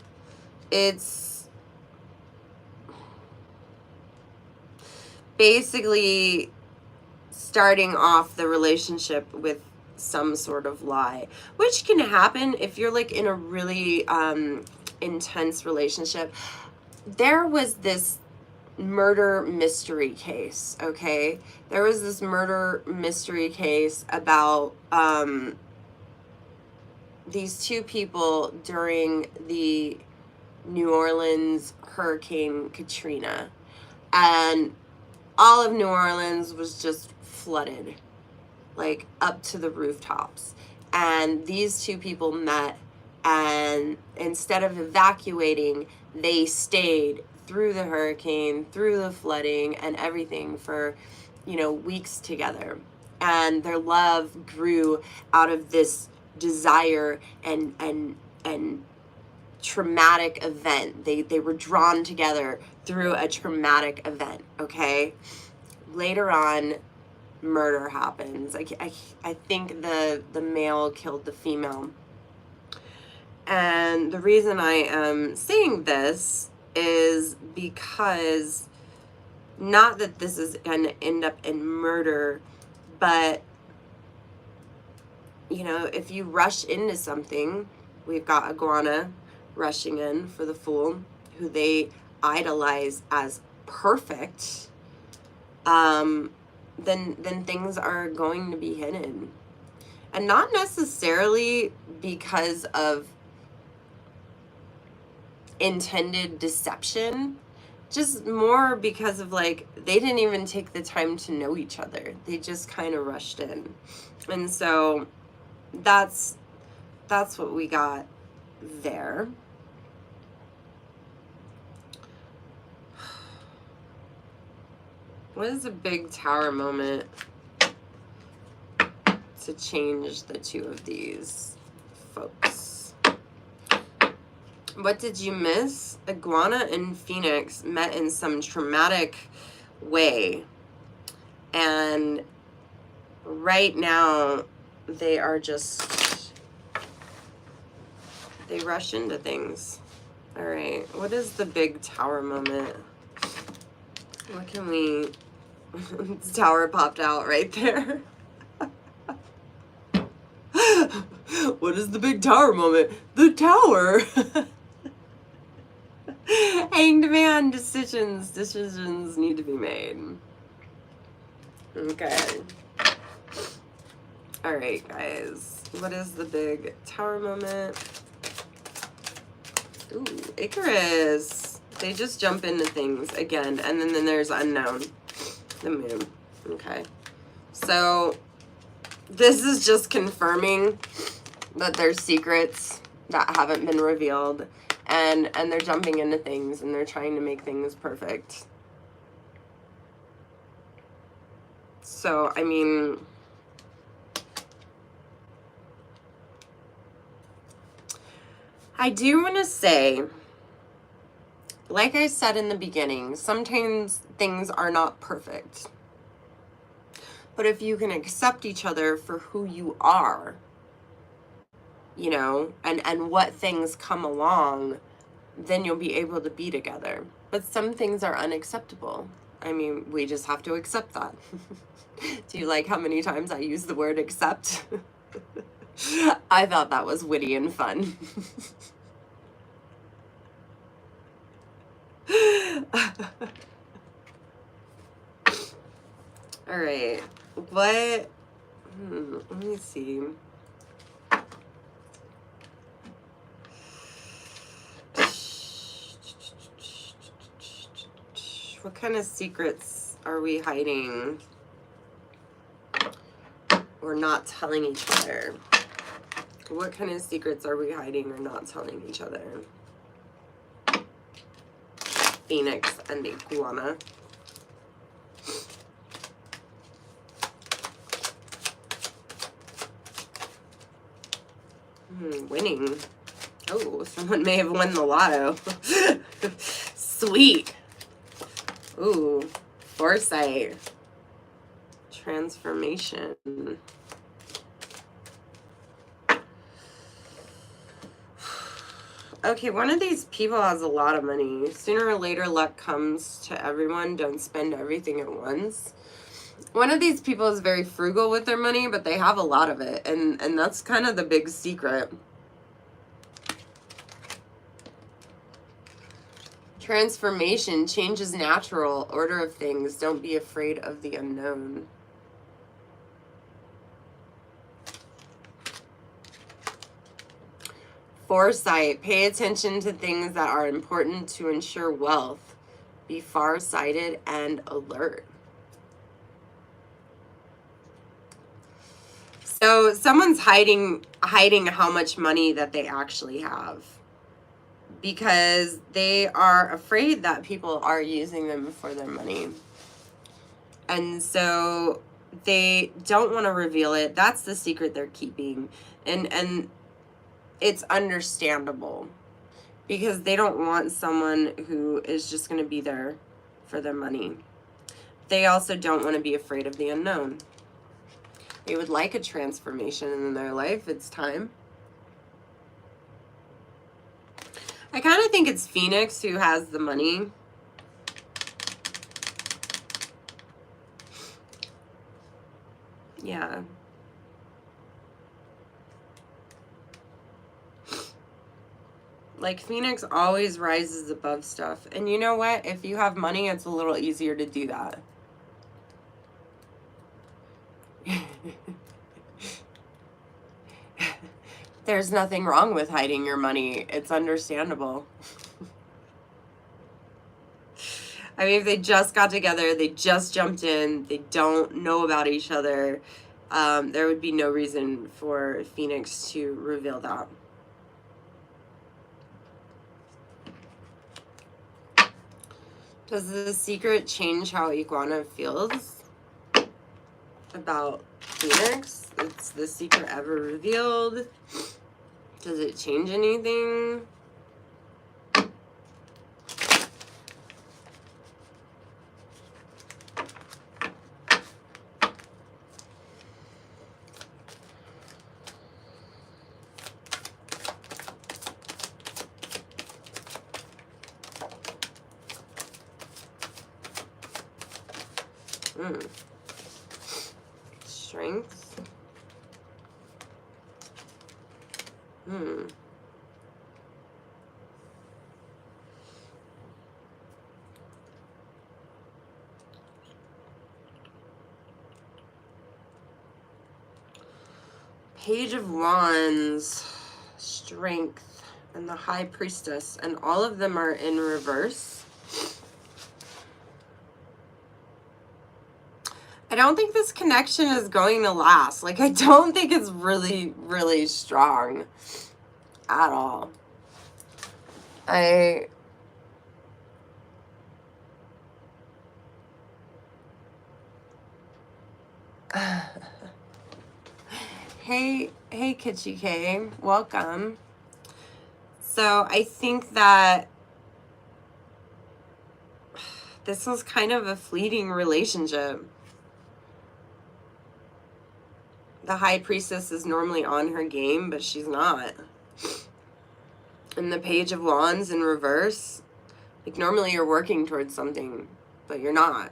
it's basically starting off the relationship with some sort of lie, which can happen if you're like in a really intense relationship. There was this murder mystery case, okay? There was this murder mystery case about these two people during the New Orleans Hurricane Katrina. And all of New Orleans was just flooded, like up to the rooftops. And these two people met, and instead of evacuating, they stayed through the hurricane, through the flooding and everything for, you know, weeks together. And their love grew out of this desire and traumatic event. They were drawn together through a traumatic event, okay? Later on, murder happens. I think the male killed the female. And the reason I am saying this is because, not that this is going to end up in murder, but, you know, if you rush into something, we've got Iguana rushing in for the Fool, who they idolize as perfect, then things are going to be hidden. And not necessarily because of intended deception, just more because of, like, they didn't even take the time to know each other. They just kind of rushed in. And so that's what we got there. What is a big tower moment to change the two of these folks? What did you miss? Iguana and Phoenix met in some traumatic way. And right now, they are just, they rush into things. All right, what is the big tower moment? What can we, the tower popped out right there. What is the big tower moment? The tower. Hanged man, decisions need to be made. Okay. All right, guys. What is the big tower moment? Ooh, Icarus. They just jump into things again. And then there's unknown. The moon. Okay. So this is just confirming that there's secrets that haven't been revealed. And they're jumping into things, and they're trying to make things perfect. So, I mean, I do want to say, like I said in the beginning, sometimes things are not perfect. But if you can accept each other for who you are, you know, and what things come along, then you'll be able to be together. But some things are unacceptable. I mean, we just have to accept that. Do you like how many times I use the word accept? I thought that was witty and fun. All right. What? Let me see. What kind of secrets are we hiding or not telling each other? What kind of secrets are we hiding or not telling each other? Phoenix and Iguana. Winning. Oh, someone may have won the lotto. Sweet. Ooh, foresight. Transformation. Okay, one of these people has a lot of money. Sooner or later, luck comes to everyone. Don't spend everything at once. One of these people is very frugal with their money, but they have a lot of it. And that's kind of the big secret. Transformation, change is natural. Order of things. Don't be afraid of the unknown. Foresight, pay attention to things that are important to ensure wealth. Be far-sighted and alert. So someone's hiding how much money that they actually have because they are afraid that people are using them for their money. And so they don't want to reveal it. That's the secret they're keeping. And it's understandable because they don't want someone who is just going to be there for their money. They also don't want to be afraid of the unknown. They would like a transformation in their life. It's time. I kind of think it's Phoenix who has the money. Yeah. Like, Phoenix always rises above stuff. And you know what? If you have money, it's a little easier to do that. There's nothing wrong with hiding your money. It's understandable. I mean, if they just got together, they just jumped in, they don't know about each other, there would be no reason for Phoenix to reveal that. Does the secret change how Iguana feels about Phoenix? It's the secret ever revealed. Does it change anything? Strength. Page of Wands, Strength, and the High Priestess, and all of them are in reverse. I don't think this connection is going to last. Like, I don't think it's really, really strong at all. Hey, Kitchy K, welcome. So I think that this was kind of a fleeting relationship. The High Priestess is normally on her game, but she's not. And the Page of Wands in reverse, like, normally you're working towards something, but you're not.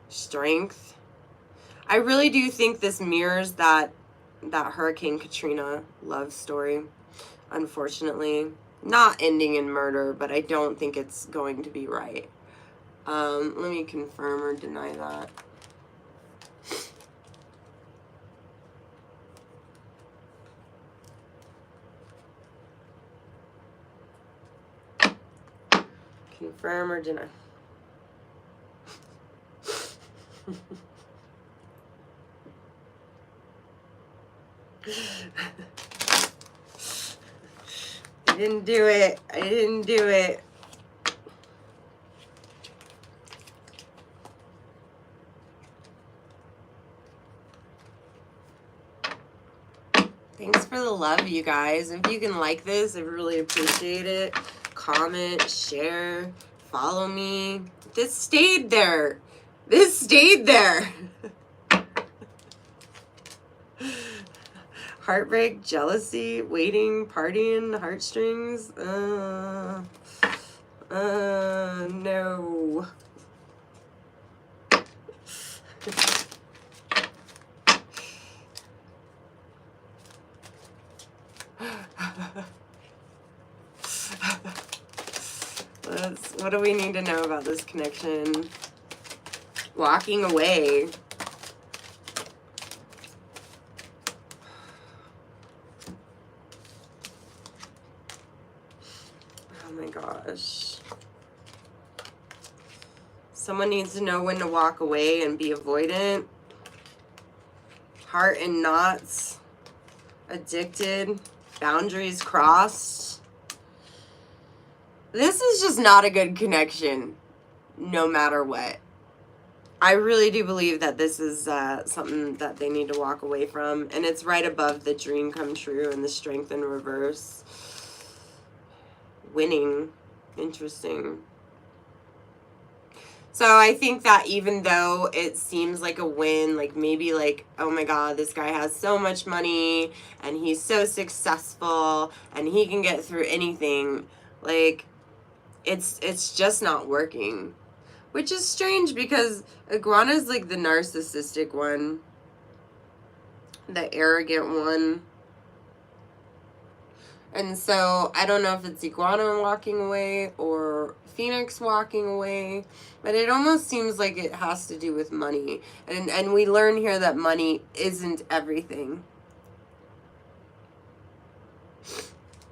Strength. I really do think this mirrors that Hurricane Katrina love story, unfortunately. Not ending in murder, but I don't think it's going to be right. Let me confirm or deny that. Confirm or deny. I didn't do it. I didn't do it. Thanks for the love, you guys. If you can like this, I really appreciate it. Comment, share, follow me. This stayed there. This stayed there. Heartbreak, jealousy, waiting, partying, heartstrings. No. What do we need to know about this connection? Walking away. Oh my gosh. Someone needs to know when to walk away and be avoidant. Heart in knots. Addicted. Boundaries crossed. This is just not a good connection, no matter what. I really do believe that this is something that they need to walk away from. And it's right above the dream come true and the strength in reverse. Winning. Interesting. So I think that even though it seems like a win, like maybe like, oh my God, this guy has so much money and he's so successful and he can get through anything, like it's just not working. Which is strange because Iguana is like the narcissistic one, the arrogant one. And so I don't know if it's Iguana walking away or Phoenix walking away, but it almost seems like it has to do with money. And we learn here that money isn't everything.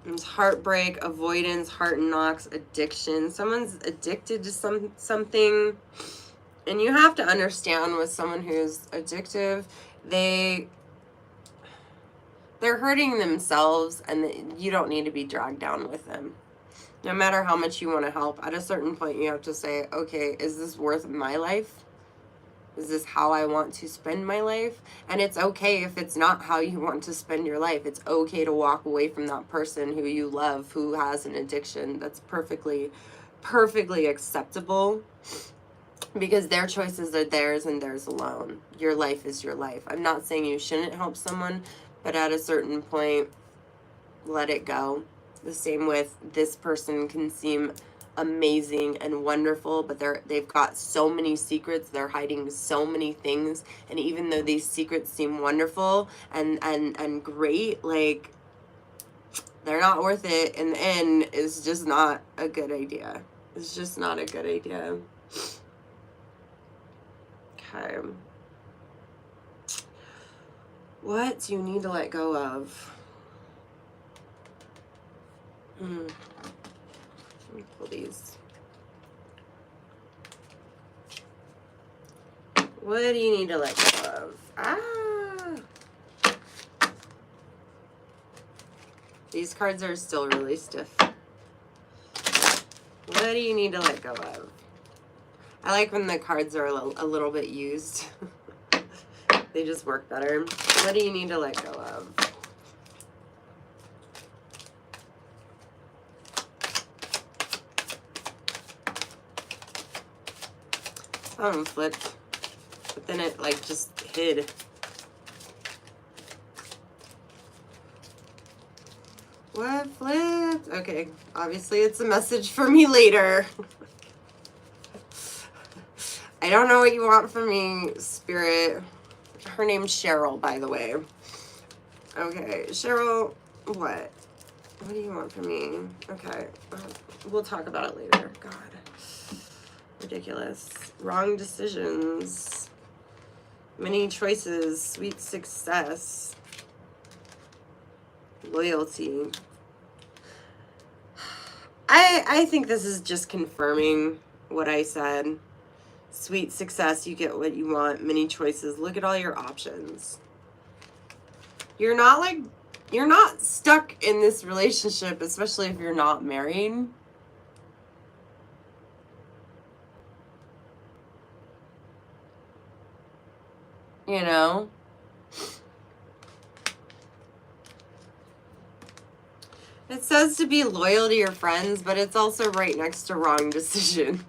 There's heartbreak, avoidance, heart knocks, addiction. Someone's addicted to something. And you have to understand with someone who's addictive, they're hurting themselves, and you don't need to be dragged down with them. No matter how much you want to help, at a certain point you have to say, okay, is this worth my life? Is this how I want to spend my life? And it's okay if it's not how you want to spend your life. It's okay to walk away from that person who you love, who has an addiction. That's perfectly acceptable, because their choices are theirs and theirs alone. Your life is your life. I'm not saying you shouldn't help someone, but at a certain point, let it go. The same with this person can seem amazing and wonderful, but they've got so many secrets. They're hiding so many things. And even though these secrets seem wonderful and great, like, they're not worth it. In the end, it's just not a good idea. It's just not a good idea. Okay. What do you need to let go of? Let me pull these. What do you need to let go of? These cards are still really stiff. What do you need to let go of? I like when the cards are a little bit used. They just work better. What do you need to let go of? Something flipped, but then it like just hid. What flipped? Okay, obviously it's a message for me later. I don't know what you want from me, Spirit. Her name's Cheryl, by the way. Okay, Cheryl, what? What do you want from me? Okay, we'll talk about it later. God. Ridiculous. Wrong decisions. Many choices. Sweet success. Loyalty. I think this is just confirming what I said. Sweet success. You get what you want. Many choices. Look at all your options. You're not stuck in this relationship, especially if you're not married. You know? It says to be loyal to your friends, but it's also right next to wrong decision.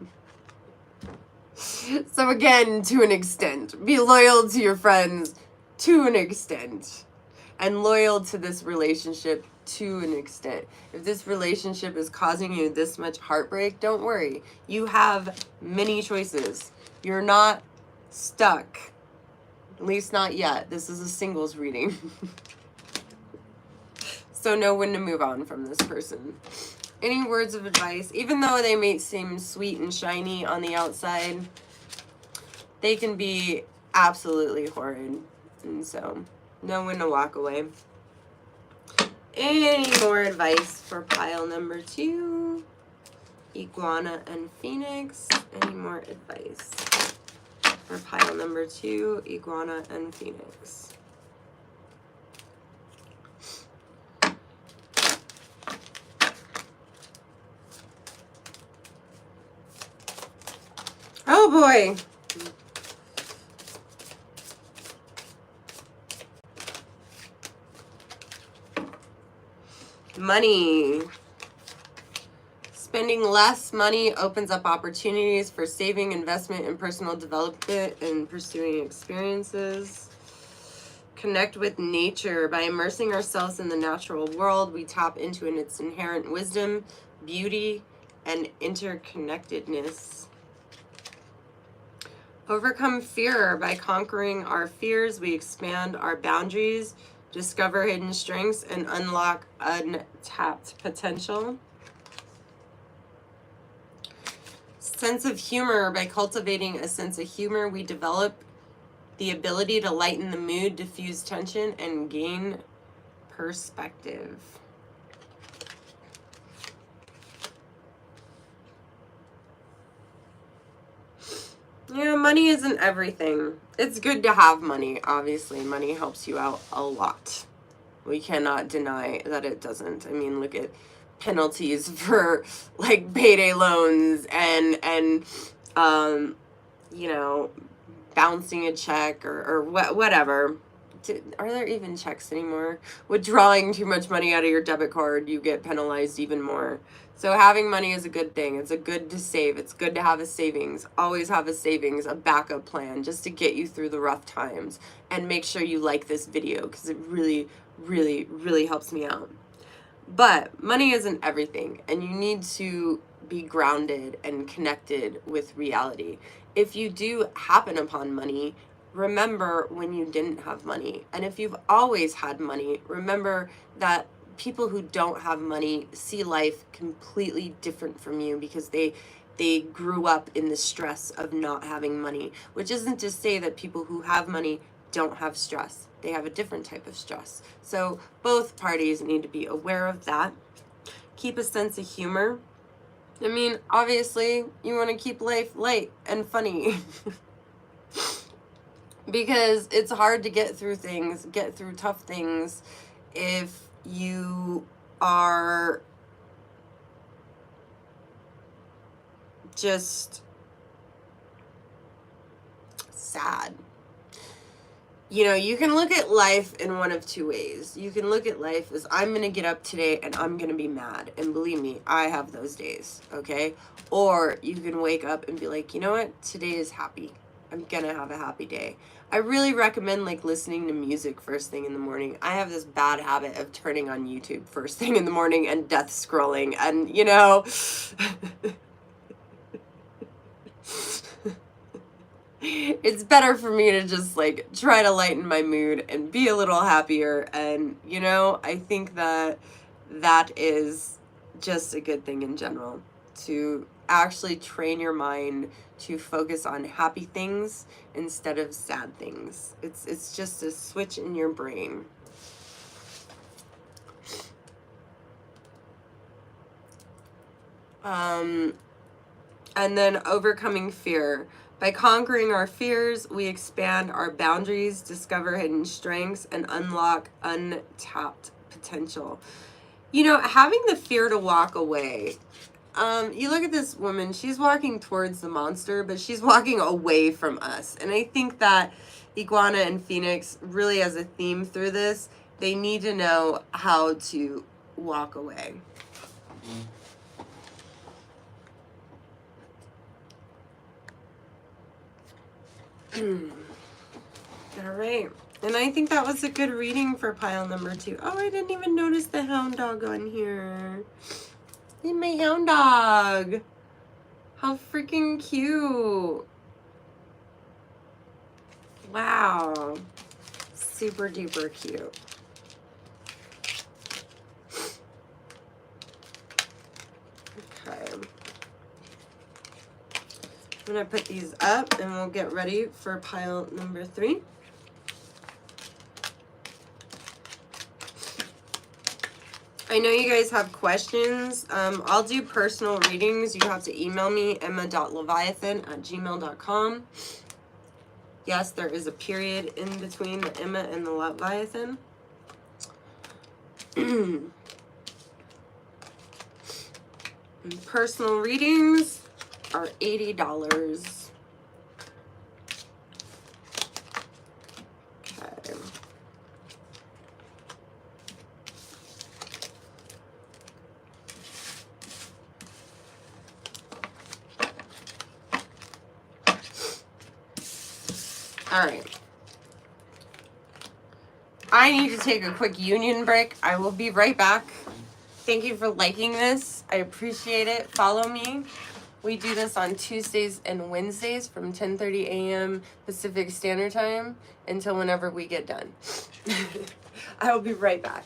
So again, to an extent, be loyal to your friends to an extent, and loyal to this relationship to an extent. If this relationship is causing you this much heartbreak, don't worry. You have many choices. You're not stuck. At least not yet. This is a singles reading. So know when to move on from this person. Any words of advice? Even though they may seem sweet and shiny on the outside, they can be absolutely horrid. And so know when to walk away. Any more advice for pile number 2? Iguana and Phoenix. Any more advice for pile number 2? Iguana and Phoenix. Oh boy. Money. Spending less money opens up opportunities for saving, investment, and personal development and pursuing experiences. Connect with nature. By immersing ourselves in the natural world, we tap into its inherent wisdom, beauty, and interconnectedness. Overcome fear. By conquering our fears, we expand our boundaries, discover hidden strengths, and unlock untapped potential. Sense of humor. By cultivating a sense of humor, we develop the ability to lighten the mood, diffuse tension, and gain perspective. Yeah, money isn't everything. It's good to have money, obviously. Money helps you out a lot. We cannot deny that it doesn't. I mean, look at penalties for like payday loans and you know, bouncing a check or whatever. Are there even checks anymore? Withdrawing too much money out of your debit card, you get penalized even more. So having money is a good thing. It's a good to save. It's good to have a savings. Always have a savings, a backup plan, just to get you through the rough times. And make sure you like this video because it really, really, really helps me out. But money isn't everything, and you need to be grounded and connected with reality. If you do happen upon money, remember when you didn't have money. And if you've always had money, remember that people who don't have money see life completely different from you because they grew up in the stress of not having money, which isn't to say that people who have money don't have stress. They have a different type of stress. So both parties need to be aware of that. Keep a sense of humor. I mean, obviously, you want to keep life light and funny. Because it's hard to get through things, get through tough things, if you are just sad. You know, you can look at life in one of two ways. You can look at life as, I'm going to get up today and I'm going to be mad. And believe me, I have those days, okay? Or you can wake up and be like, you know what? Today is happy. I'm going to have a happy day. I really recommend like listening to music first thing in the morning. I have this bad habit of turning on YouTube first thing in the morning and death scrolling. And, you know... It's better for me to just like try to lighten my mood and be a little happier. And, you know, I think that that is just a good thing in general, to actually train your mind to focus on happy things instead of sad things. It's just a switch in your brain. And then overcoming fear. By conquering our fears, we expand our boundaries, discover hidden strengths, and unlock untapped potential. You know, having the fear to walk away. You look at this woman, she's walking towards the monster, but she's walking away from us. And I think that Iguana and Phoenix really as a theme through this, they need to know how to walk away. All right. And I think that was a good reading for pile number 2. Oh, I didn't even notice the hound dog on here. Hey, my hound dog. How freaking cute. Wow. Super duper cute. Okay. I'm going to put these up and we'll get ready for pile number 3. I know you guys have questions. I'll do personal readings. You have to email me, emma.leviathan@gmail.com. Yes, there is a period in between the Emma and the Leviathan. Personal readings are $80. Okay. All right. I need to take a quick union break. I will be right back. Thank you for liking this. I appreciate it. Follow me. We do this on Tuesdays and Wednesdays from 10:30 a.m. Pacific Standard Time until whenever we get done. I will be right back.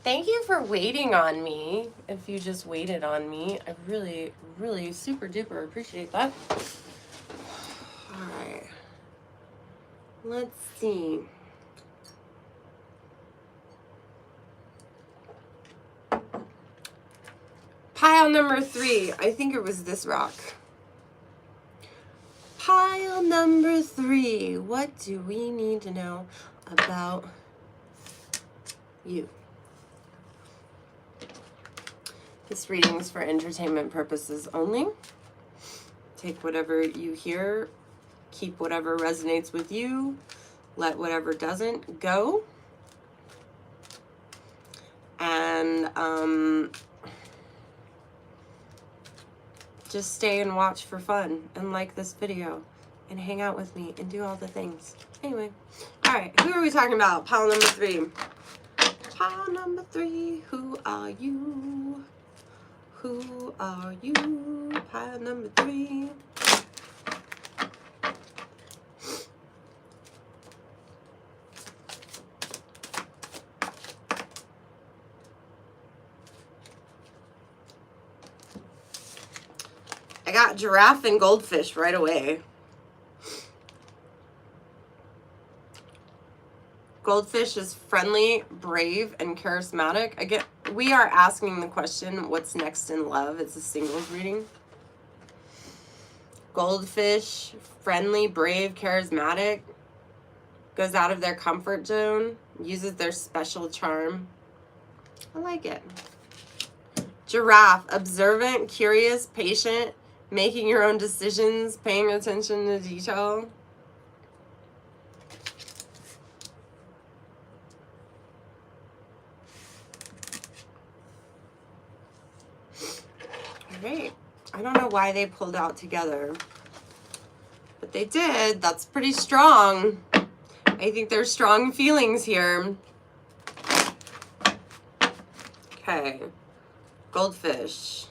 Thank you for waiting on me. If you just waited on me, I really, really super duper appreciate that. All right. Let's see. Pile number 3. I think it was this rock. Pile number 3. What do we need to know about you? This reading is for entertainment purposes only. Take whatever you hear, keep whatever resonates with you, let whatever doesn't go. And just stay and watch for fun and like this video and hang out with me and do all the things. Anyway, all right, who are we talking about? Pile number 3. Pile number 3, who are you? Who are you? Pile number 3. I got giraffe and goldfish right away. Goldfish is friendly, brave, and charismatic. Again, we are asking the question, what's next in love? It's a singles reading. Goldfish, friendly, brave, charismatic, goes out of their comfort zone, uses their special charm. I like it. Giraffe, observant, curious, patient, making your own decisions, paying attention to detail. Great. I don't know why they pulled out together, but they did. That's pretty strong. I think there's strong feelings here. Okay. Goldfish.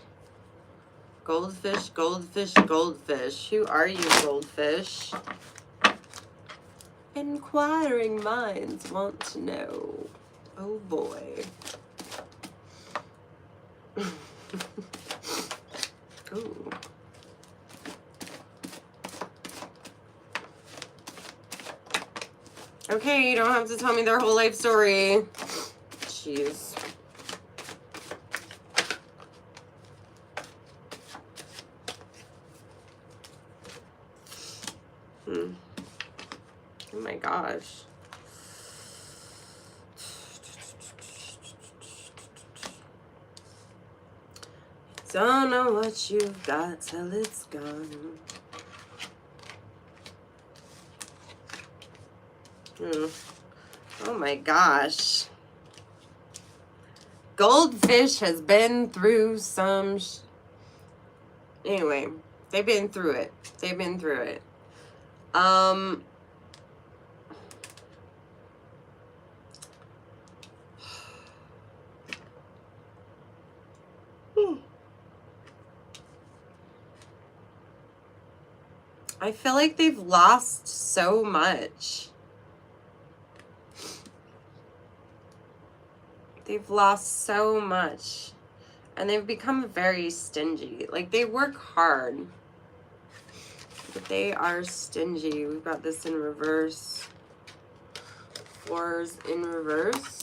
Goldfish, goldfish, goldfish. Who are you, goldfish? Inquiring minds want to know. Oh boy. Ooh. Okay, you don't have to tell me their whole life story. Jeez. Oh my gosh. Don't know what you've got till it's gone. Oh my gosh. Goldfish has been through some anyway, they've been through it. They've been through it. I feel like they've lost so much. They've lost so much. And they've become very stingy. Like, they work hard, but they are stingy. We've got this in reverse. 4s in reverse.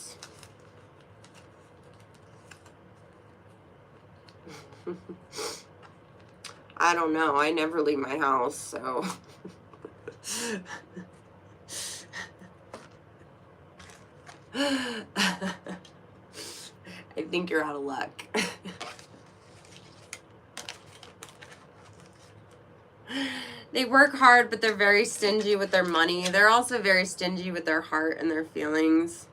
I don't know. I never leave my house, so. I think you're out of luck. They work hard, but they're very stingy with their money. They're also very stingy with their heart and their feelings.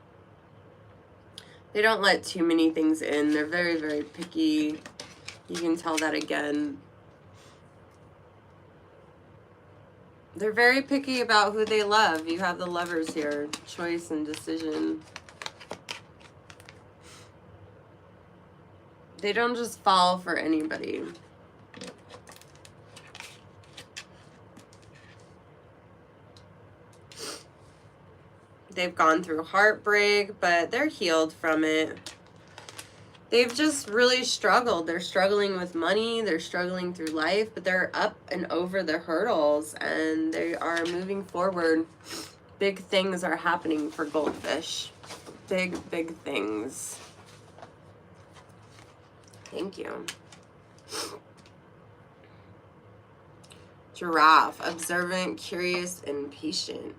They don't let too many things in. They're very, very picky. You can tell that again. They're very picky about who they love. You have the Lovers here. Choice and decision. They don't just fall for anybody. They've gone through heartbreak, but they're healed from it. They've just really struggled. They're struggling with money. They're struggling through life, but they're up and over the hurdles, and they are moving forward. Big things are happening for Goldfish. Big, big things. Thank you. Giraffe, observant, curious, and patient.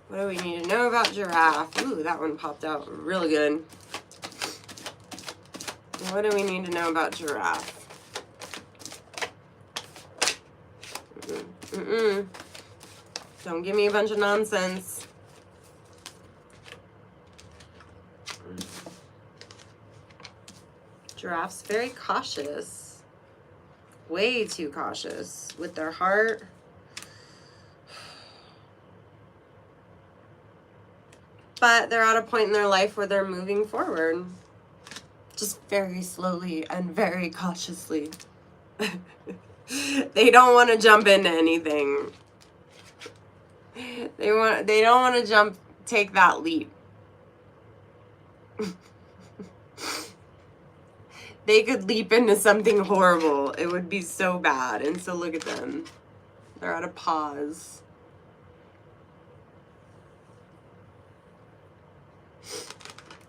What do we need to know about Giraffe? Ooh, that one popped out really good. What do we need to know about Giraffe? Don't give me a bunch of nonsense. Giraffe's very cautious. Way too cautious with their heart. But they're at a point in their life where they're moving forward. Just very slowly and very cautiously. They don't want to jump into anything. They don't want to take that leap. They could leap into something horrible. It would be so bad. And so look at them. They're at a pause.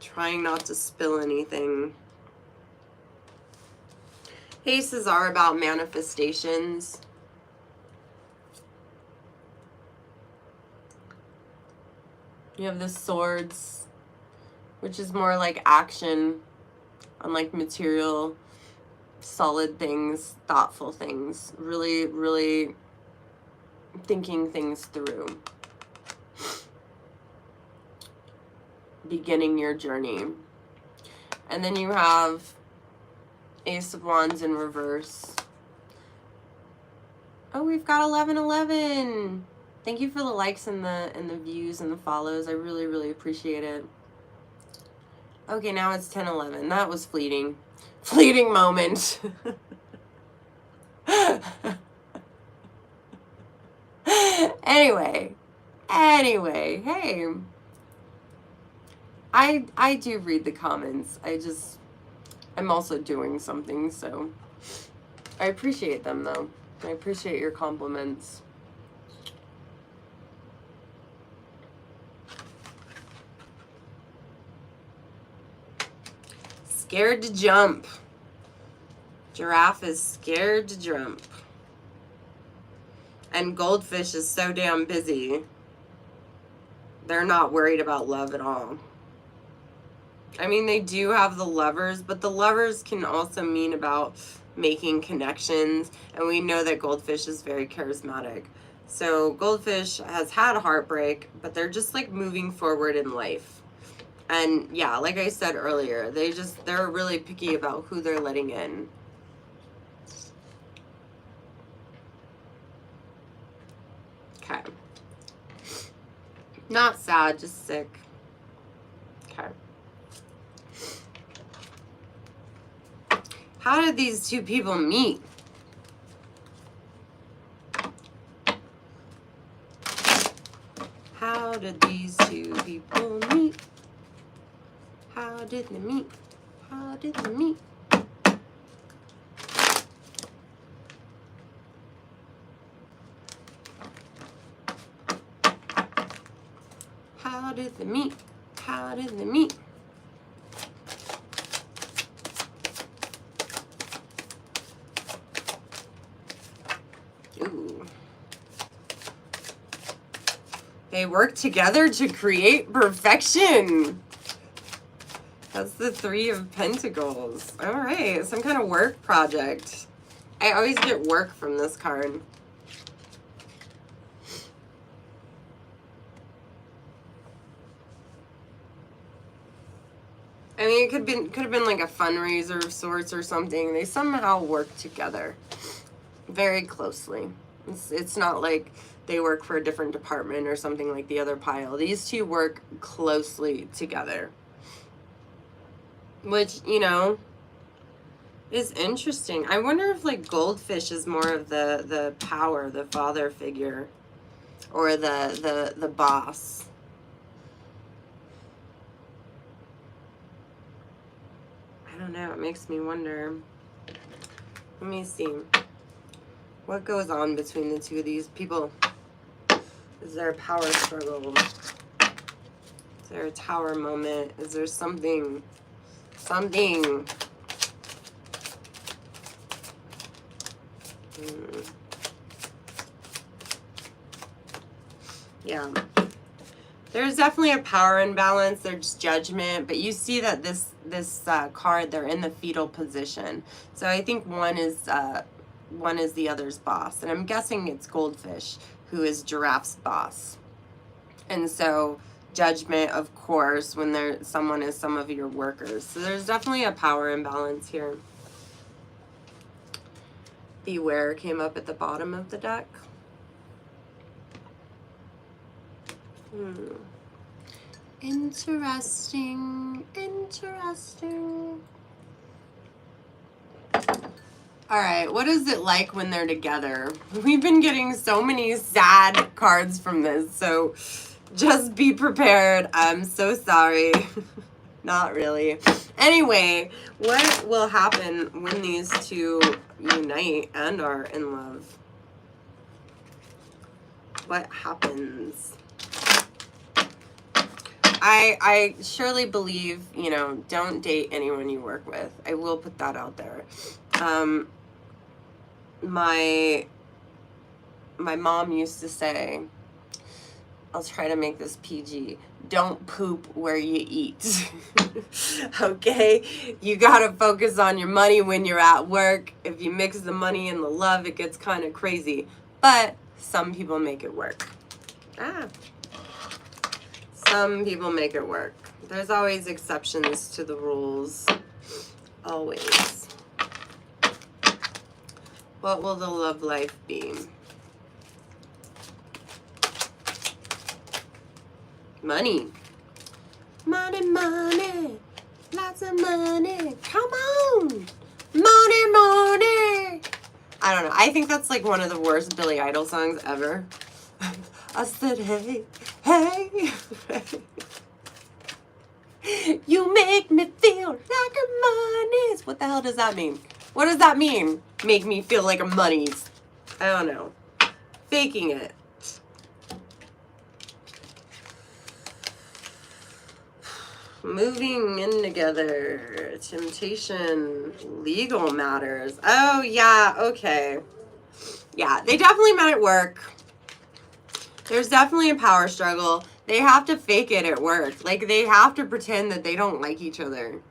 Trying not to spill anything. Aces are about manifestations. You have the swords, which is more like action, unlike material, solid things, thoughtful things, really, really thinking things through. Beginning your journey. And then you have Ace of Wands in reverse. Oh, we've got 1111. Thank you for the likes and the views and the follows. I really, really appreciate it. Okay, now it's 1011. That was fleeting. Fleeting moment. Anyway, hey. I do read the comments. I'm also doing something, so I appreciate them though. I appreciate your compliments. Scared to jump. Giraffe is scared to jump. And goldfish is so damn busy. They're not worried about love at all. I mean, they do have the lovers, but the lovers can also mean about making connections. And we know that goldfish is very charismatic. So goldfish has had a heartbreak, but they're just like moving forward in life. And yeah, like I said earlier, they're really picky about who they're letting in. Okay. Not sad, just sick. Okay. How did these two people meet? How did these two people meet? How did they meet? How did they meet? How did they meet? How did they meet? Ooh. They work together to create perfection. That's the Three of Pentacles. All right, some kind of work project. I always get work from this card. I mean, it could have been like a fundraiser of sorts or something. They somehow work together very closely. It's not like they work for a different department or something like the other pile. These two work closely together. Which, you know, is interesting. I wonder if like goldfish is more of the power, the father figure, or the boss. I don't know, it makes me wonder. Let me see. What goes on between the two of these people? Is there a power struggle? Is there a tower moment? Is there something? Yeah. There's definitely a power imbalance. There's judgment, but you see that this card, they're in the fetal position. So I think one is the other's boss, and I'm guessing it's goldfish who is giraffe's boss. And so judgment, of course, when someone is some of your workers. So there's definitely a power imbalance here. Beware came up at the bottom of the deck. Interesting. All right, what is it like when they're together? We've been getting so many sad cards from this, so just be prepared. I'm so sorry. Not really. Anyway, what will happen when these two unite and are in love? What happens? I surely believe, you know, don't date anyone you work with. I will put that out there. My mom used to say, I'll try to make this PG, don't poop where you eat. Okay? You gotta focus on your money when you're at work. If you mix the money and the love, it gets kind of crazy. But some people make it work. Some people make it work. There's always exceptions to the rules. Always. What will the love life be? Money. Money, money. Lots of money. Come on. Money, money. I don't know. I think that's like one of the worst Billy Idol songs ever. I said, hey, hey. You make me feel like a money's. What the hell does that mean? What does that mean? Make me feel like a money's. I don't know. Faking it. Moving in together. Temptation. Legal matters. Oh, yeah. Okay. Yeah, they definitely met at work. There's definitely a power struggle. They have to fake it at work. Like, they have to pretend that they don't like each other.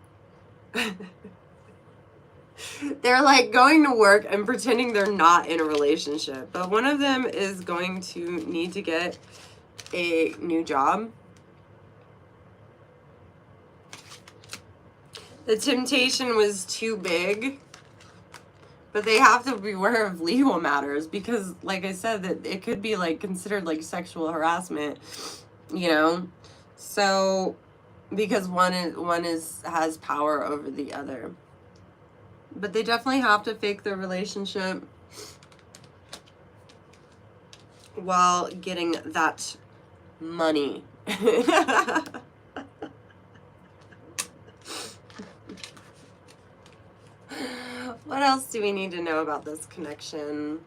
They're like going to work and pretending they're not in a relationship. But one of them is going to need to get a new job. The temptation was too big. But they have to beware of legal matters because, like I said, that it could be like considered like sexual harassment, you know. So, because one has power over the other. But they definitely have to fake their relationship while getting that money. What else do we need to know about this connection?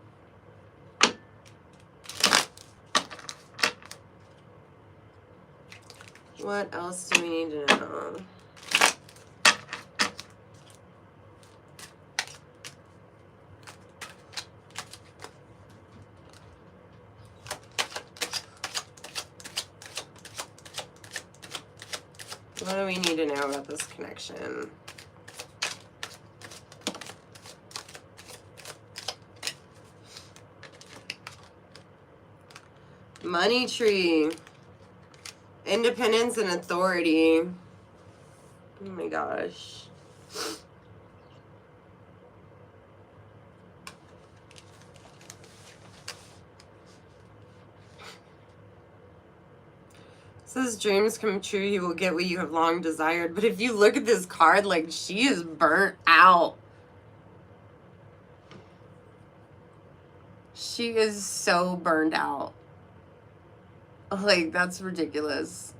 What else do we need to know? What do we need to know about this connection? Money tree. Independence and authority. Oh my gosh. Says dreams come true, you will get what you have long desired. But if you look at this card, like, she is burnt out. She is so burned out. Like, that's ridiculous.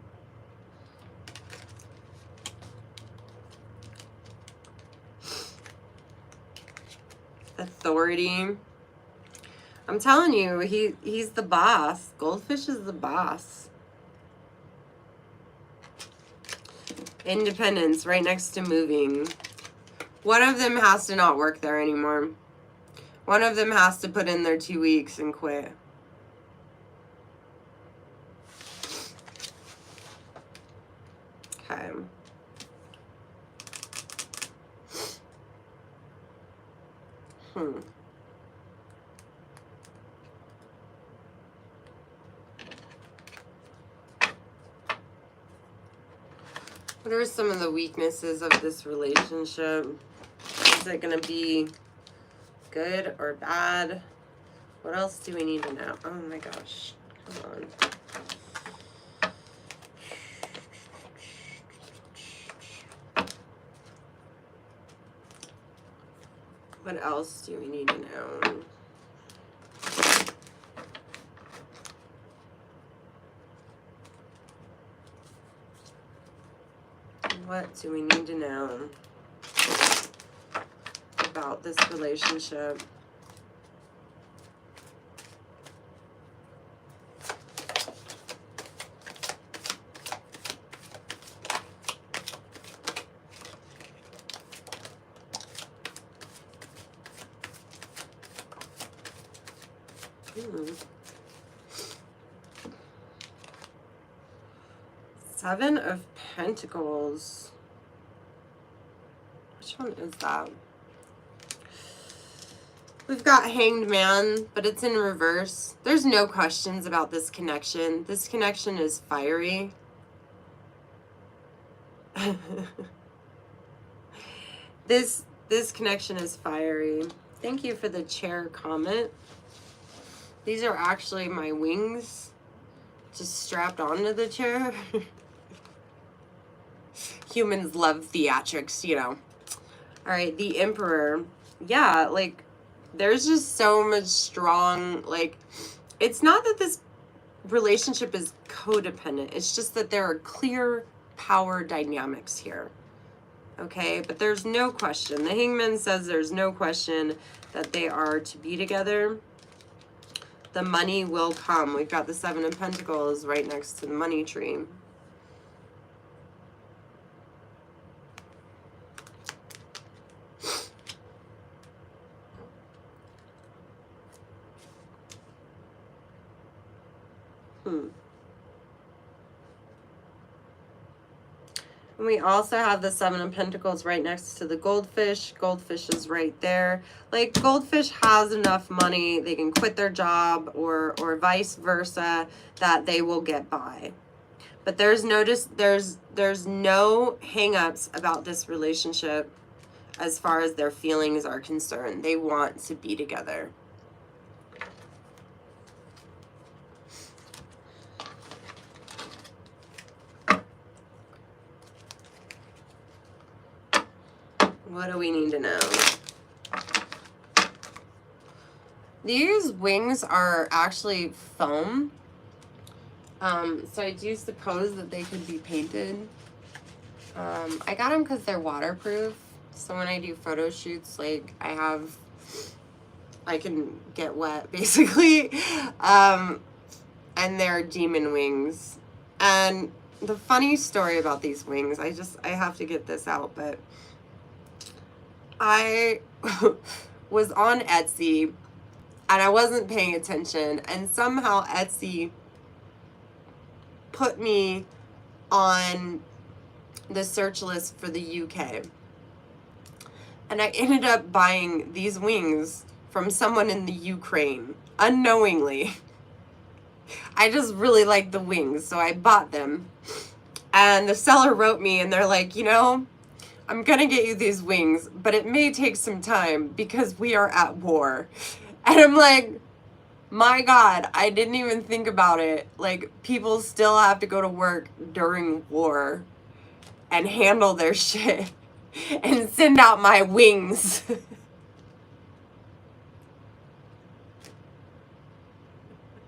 Authority. I'm telling you, he's the boss. Goldfish is the boss. Independence, right next to moving. One of them has to not work there anymore. One of them has to put in their 2 weeks and quit. Okay. What are some of the weaknesses of this relationship? Is it going to be good or bad? What else do we need to know? Oh my gosh. Come on. What else do we need to know? What do we need to know about this relationship? Seven of Pentacles. Which one is that? We've got Hanged Man, but it's in reverse. There's no questions about this connection. This connection is fiery. This connection is fiery. Thank you for the chair comment. These are actually my wings just strapped onto the chair. Humans love theatrics, you know. All right, the Emperor. Yeah, like, there's just so much strong, like, it's not that this relationship is codependent. It's just that there are clear power dynamics here. Okay, but there's no question. The Hangman says there's no question that they are to be together. The money will come. We've got the Seven of Pentacles right next to the money tree. And we also have the Seven of Pentacles right next to the Goldfish. Goldfish is right there. Like, Goldfish has enough money, they can quit their job or vice versa, that they will get by. But there's no hang-ups about this relationship as far as their feelings are concerned. They want to be together. What do we need to know? These wings are actually foam. So I do suppose that they could be painted. I got them because they're waterproof. So when I do photo shoots, like, I can get wet, basically. And they're demon wings. And the funny story about these wings, I have to get this out, but I was on Etsy and I wasn't paying attention, and somehow Etsy put me on the search list for the UK. And I ended up buying these wings from someone in the Ukraine, unknowingly. I just really like the wings, so I bought them. And the seller wrote me and they're like, you know, I'm gonna get you these wings, but it may take some time because we are at war. And I'm like, my God, I didn't even think about it. Like, people still have to go to work during war and handle their shit and send out my wings.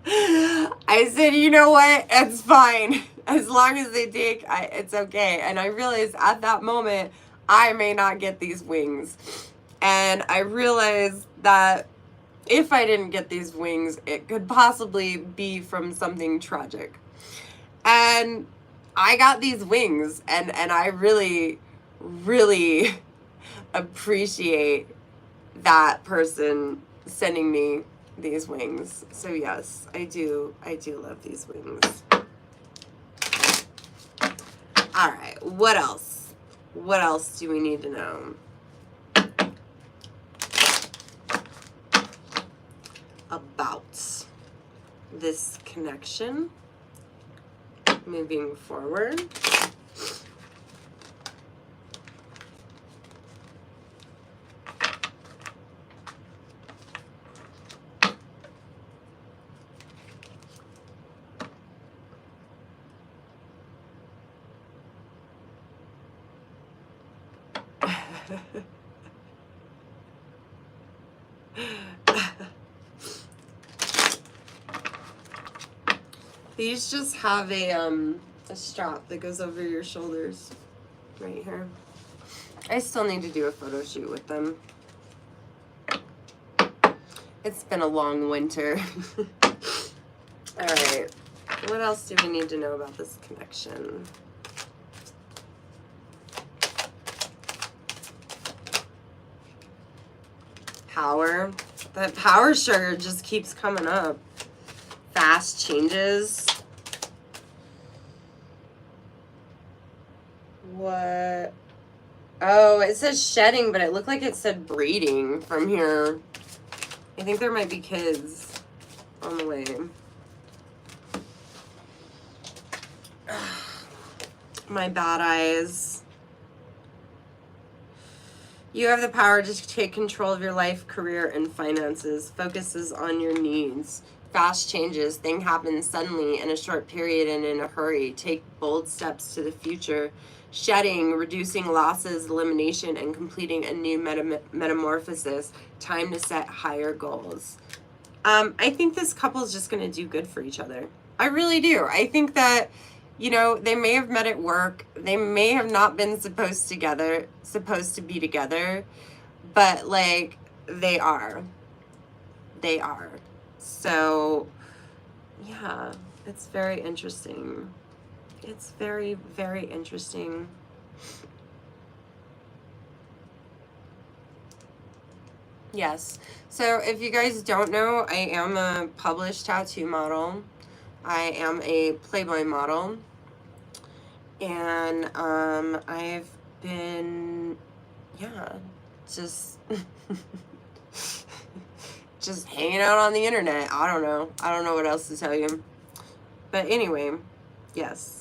I said, you know what? It's fine. As long as they take, it's okay. And I realized at that moment, I may not get these wings. And I realized that if I didn't get these wings, it could possibly be from something tragic. And I got these wings, and I really, really appreciate that person sending me these wings. So yes, I do love these wings. All right, what else? What else do we need to know? About this connection moving forward. These just have a strap that goes over your shoulders right here. I still need to do a photo shoot with them. It's been a long winter. All right. What else do we need to know about this connection? Power. That power sugar just keeps coming up. Fast changes. What? Oh, it says shedding, but it looked like it said breeding from here. I think there might be kids on the way. My bad eyes. You have the power to take control of your life, career, and finances. Focuses on your needs. Fast changes. Thing happens suddenly in a short period and in a hurry. Take bold steps to the future. Shedding, reducing losses, elimination, and completing a new metamorphosis. Time to set higher goals. I think this couple's just going to do good for each other. I really do. I think that, you know, they may have met at work. They may have not been supposed to be together, but like they are. They are. So, yeah, it's very interesting. It's very, very interesting. Yes. So if you guys don't know, I am a published tattoo model. I am a Playboy model. And I've been, yeah, just just hanging out on the internet. I don't know. I don't know what else to tell you. But anyway, yes.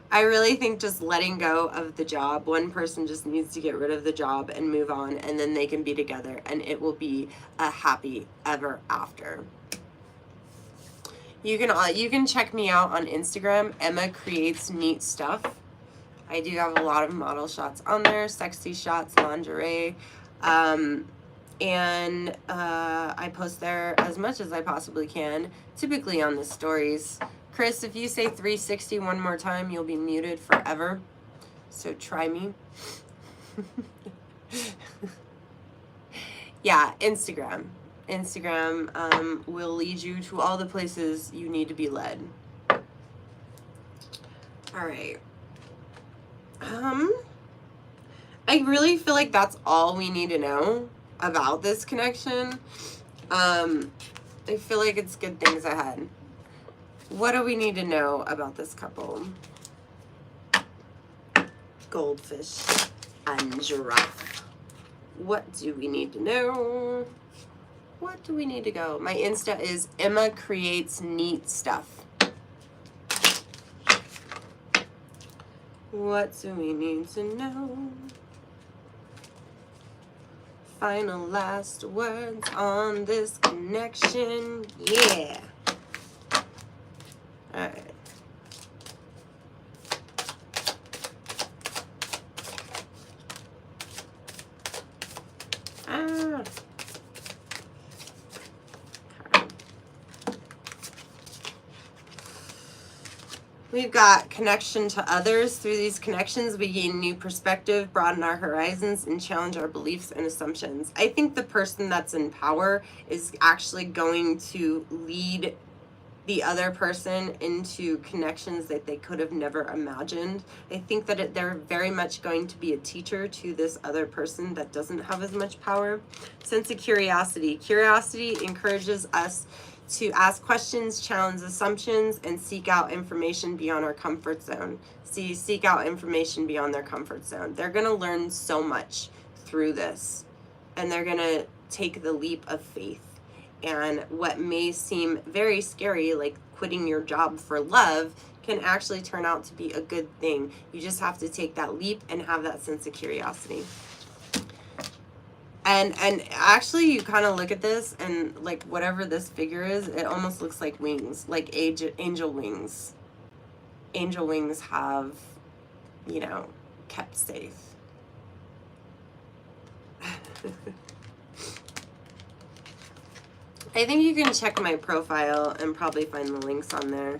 I really think just letting go of the job, one person just needs to get rid of the job and move on, and then they can be together, and it will be a happy ever after. You can check me out on Instagram. Emma Creates Neat Stuff. I do have a lot of model shots on there, sexy shots, lingerie, and I post there as much as I possibly can, typically on the stories. Chris, if you say 360 one more time, you'll be muted forever. So try me. Yeah, Instagram. Instagram will lead you to all the places you need to be led. All right. I really feel like that's all we need to know about this connection. I feel like it's good things ahead. What do we need to know about this couple? Goldfish and giraffe. What do we need to know? What do we need to go? My Insta is Emma Creates Neat Stuff. What do we need to know? Final last words on this connection. Yeah. All right. We've got connection to others. Through these connections, we gain new perspective, broaden our horizons, and challenge our beliefs and assumptions. I think the person that's in power is actually going to lead the other person into connections that they could have never imagined. I think that they're very much going to be a teacher to this other person that doesn't have as much power. Sense of curiosity. Curiosity encourages us to ask questions, challenge assumptions, and seek out information beyond our comfort zone. Seek out information beyond their comfort zone. They're going to learn so much through this, and they're going to take the leap of faith. And what may seem very scary, like quitting your job for love, can actually turn out to be a good thing. You just have to take that leap and have that sense of curiosity. And actually, you kind of look at this, and like whatever this figure is, it almost looks like wings, like angel wings. Angel wings have, you know, kept safe. I think you can check my profile and probably find the links on there.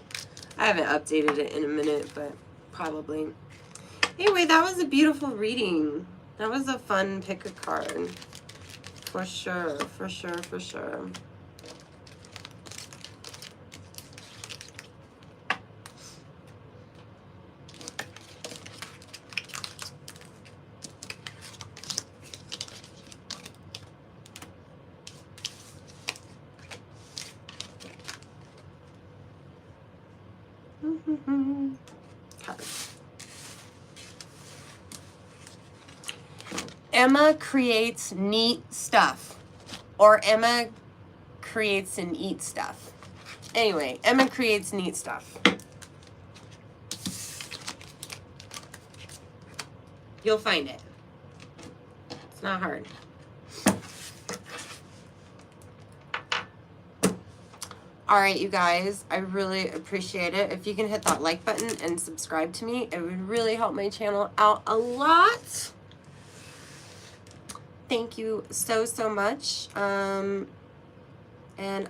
I haven't updated it in a minute, but probably. Anyway, that was a beautiful reading. That was a fun pick a card. For sure, for sure, for sure. Emma creates neat stuff, or Emma creates and eats stuff. Anyway, Emma creates neat stuff. You'll find it. It's not hard. All right, you guys, I really appreciate it. If you can hit that like button and subscribe to me, it would really help my channel out a lot. Thank you so, so much. And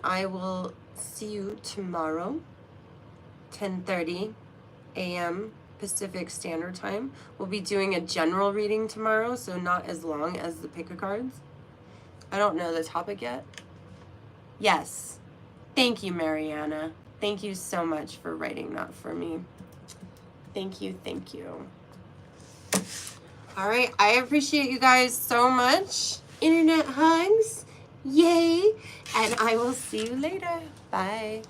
I will see you tomorrow, 10:30 a.m. Pacific Standard Time. We'll be doing a general reading tomorrow, so not as long as the pick a cards. I don't know the topic yet. Yes. Thank you, Mariana. Thank you so much for writing that for me. Thank you, thank you. All right, I appreciate you guys so much. Internet hugs, yay. And I will see you later. Bye.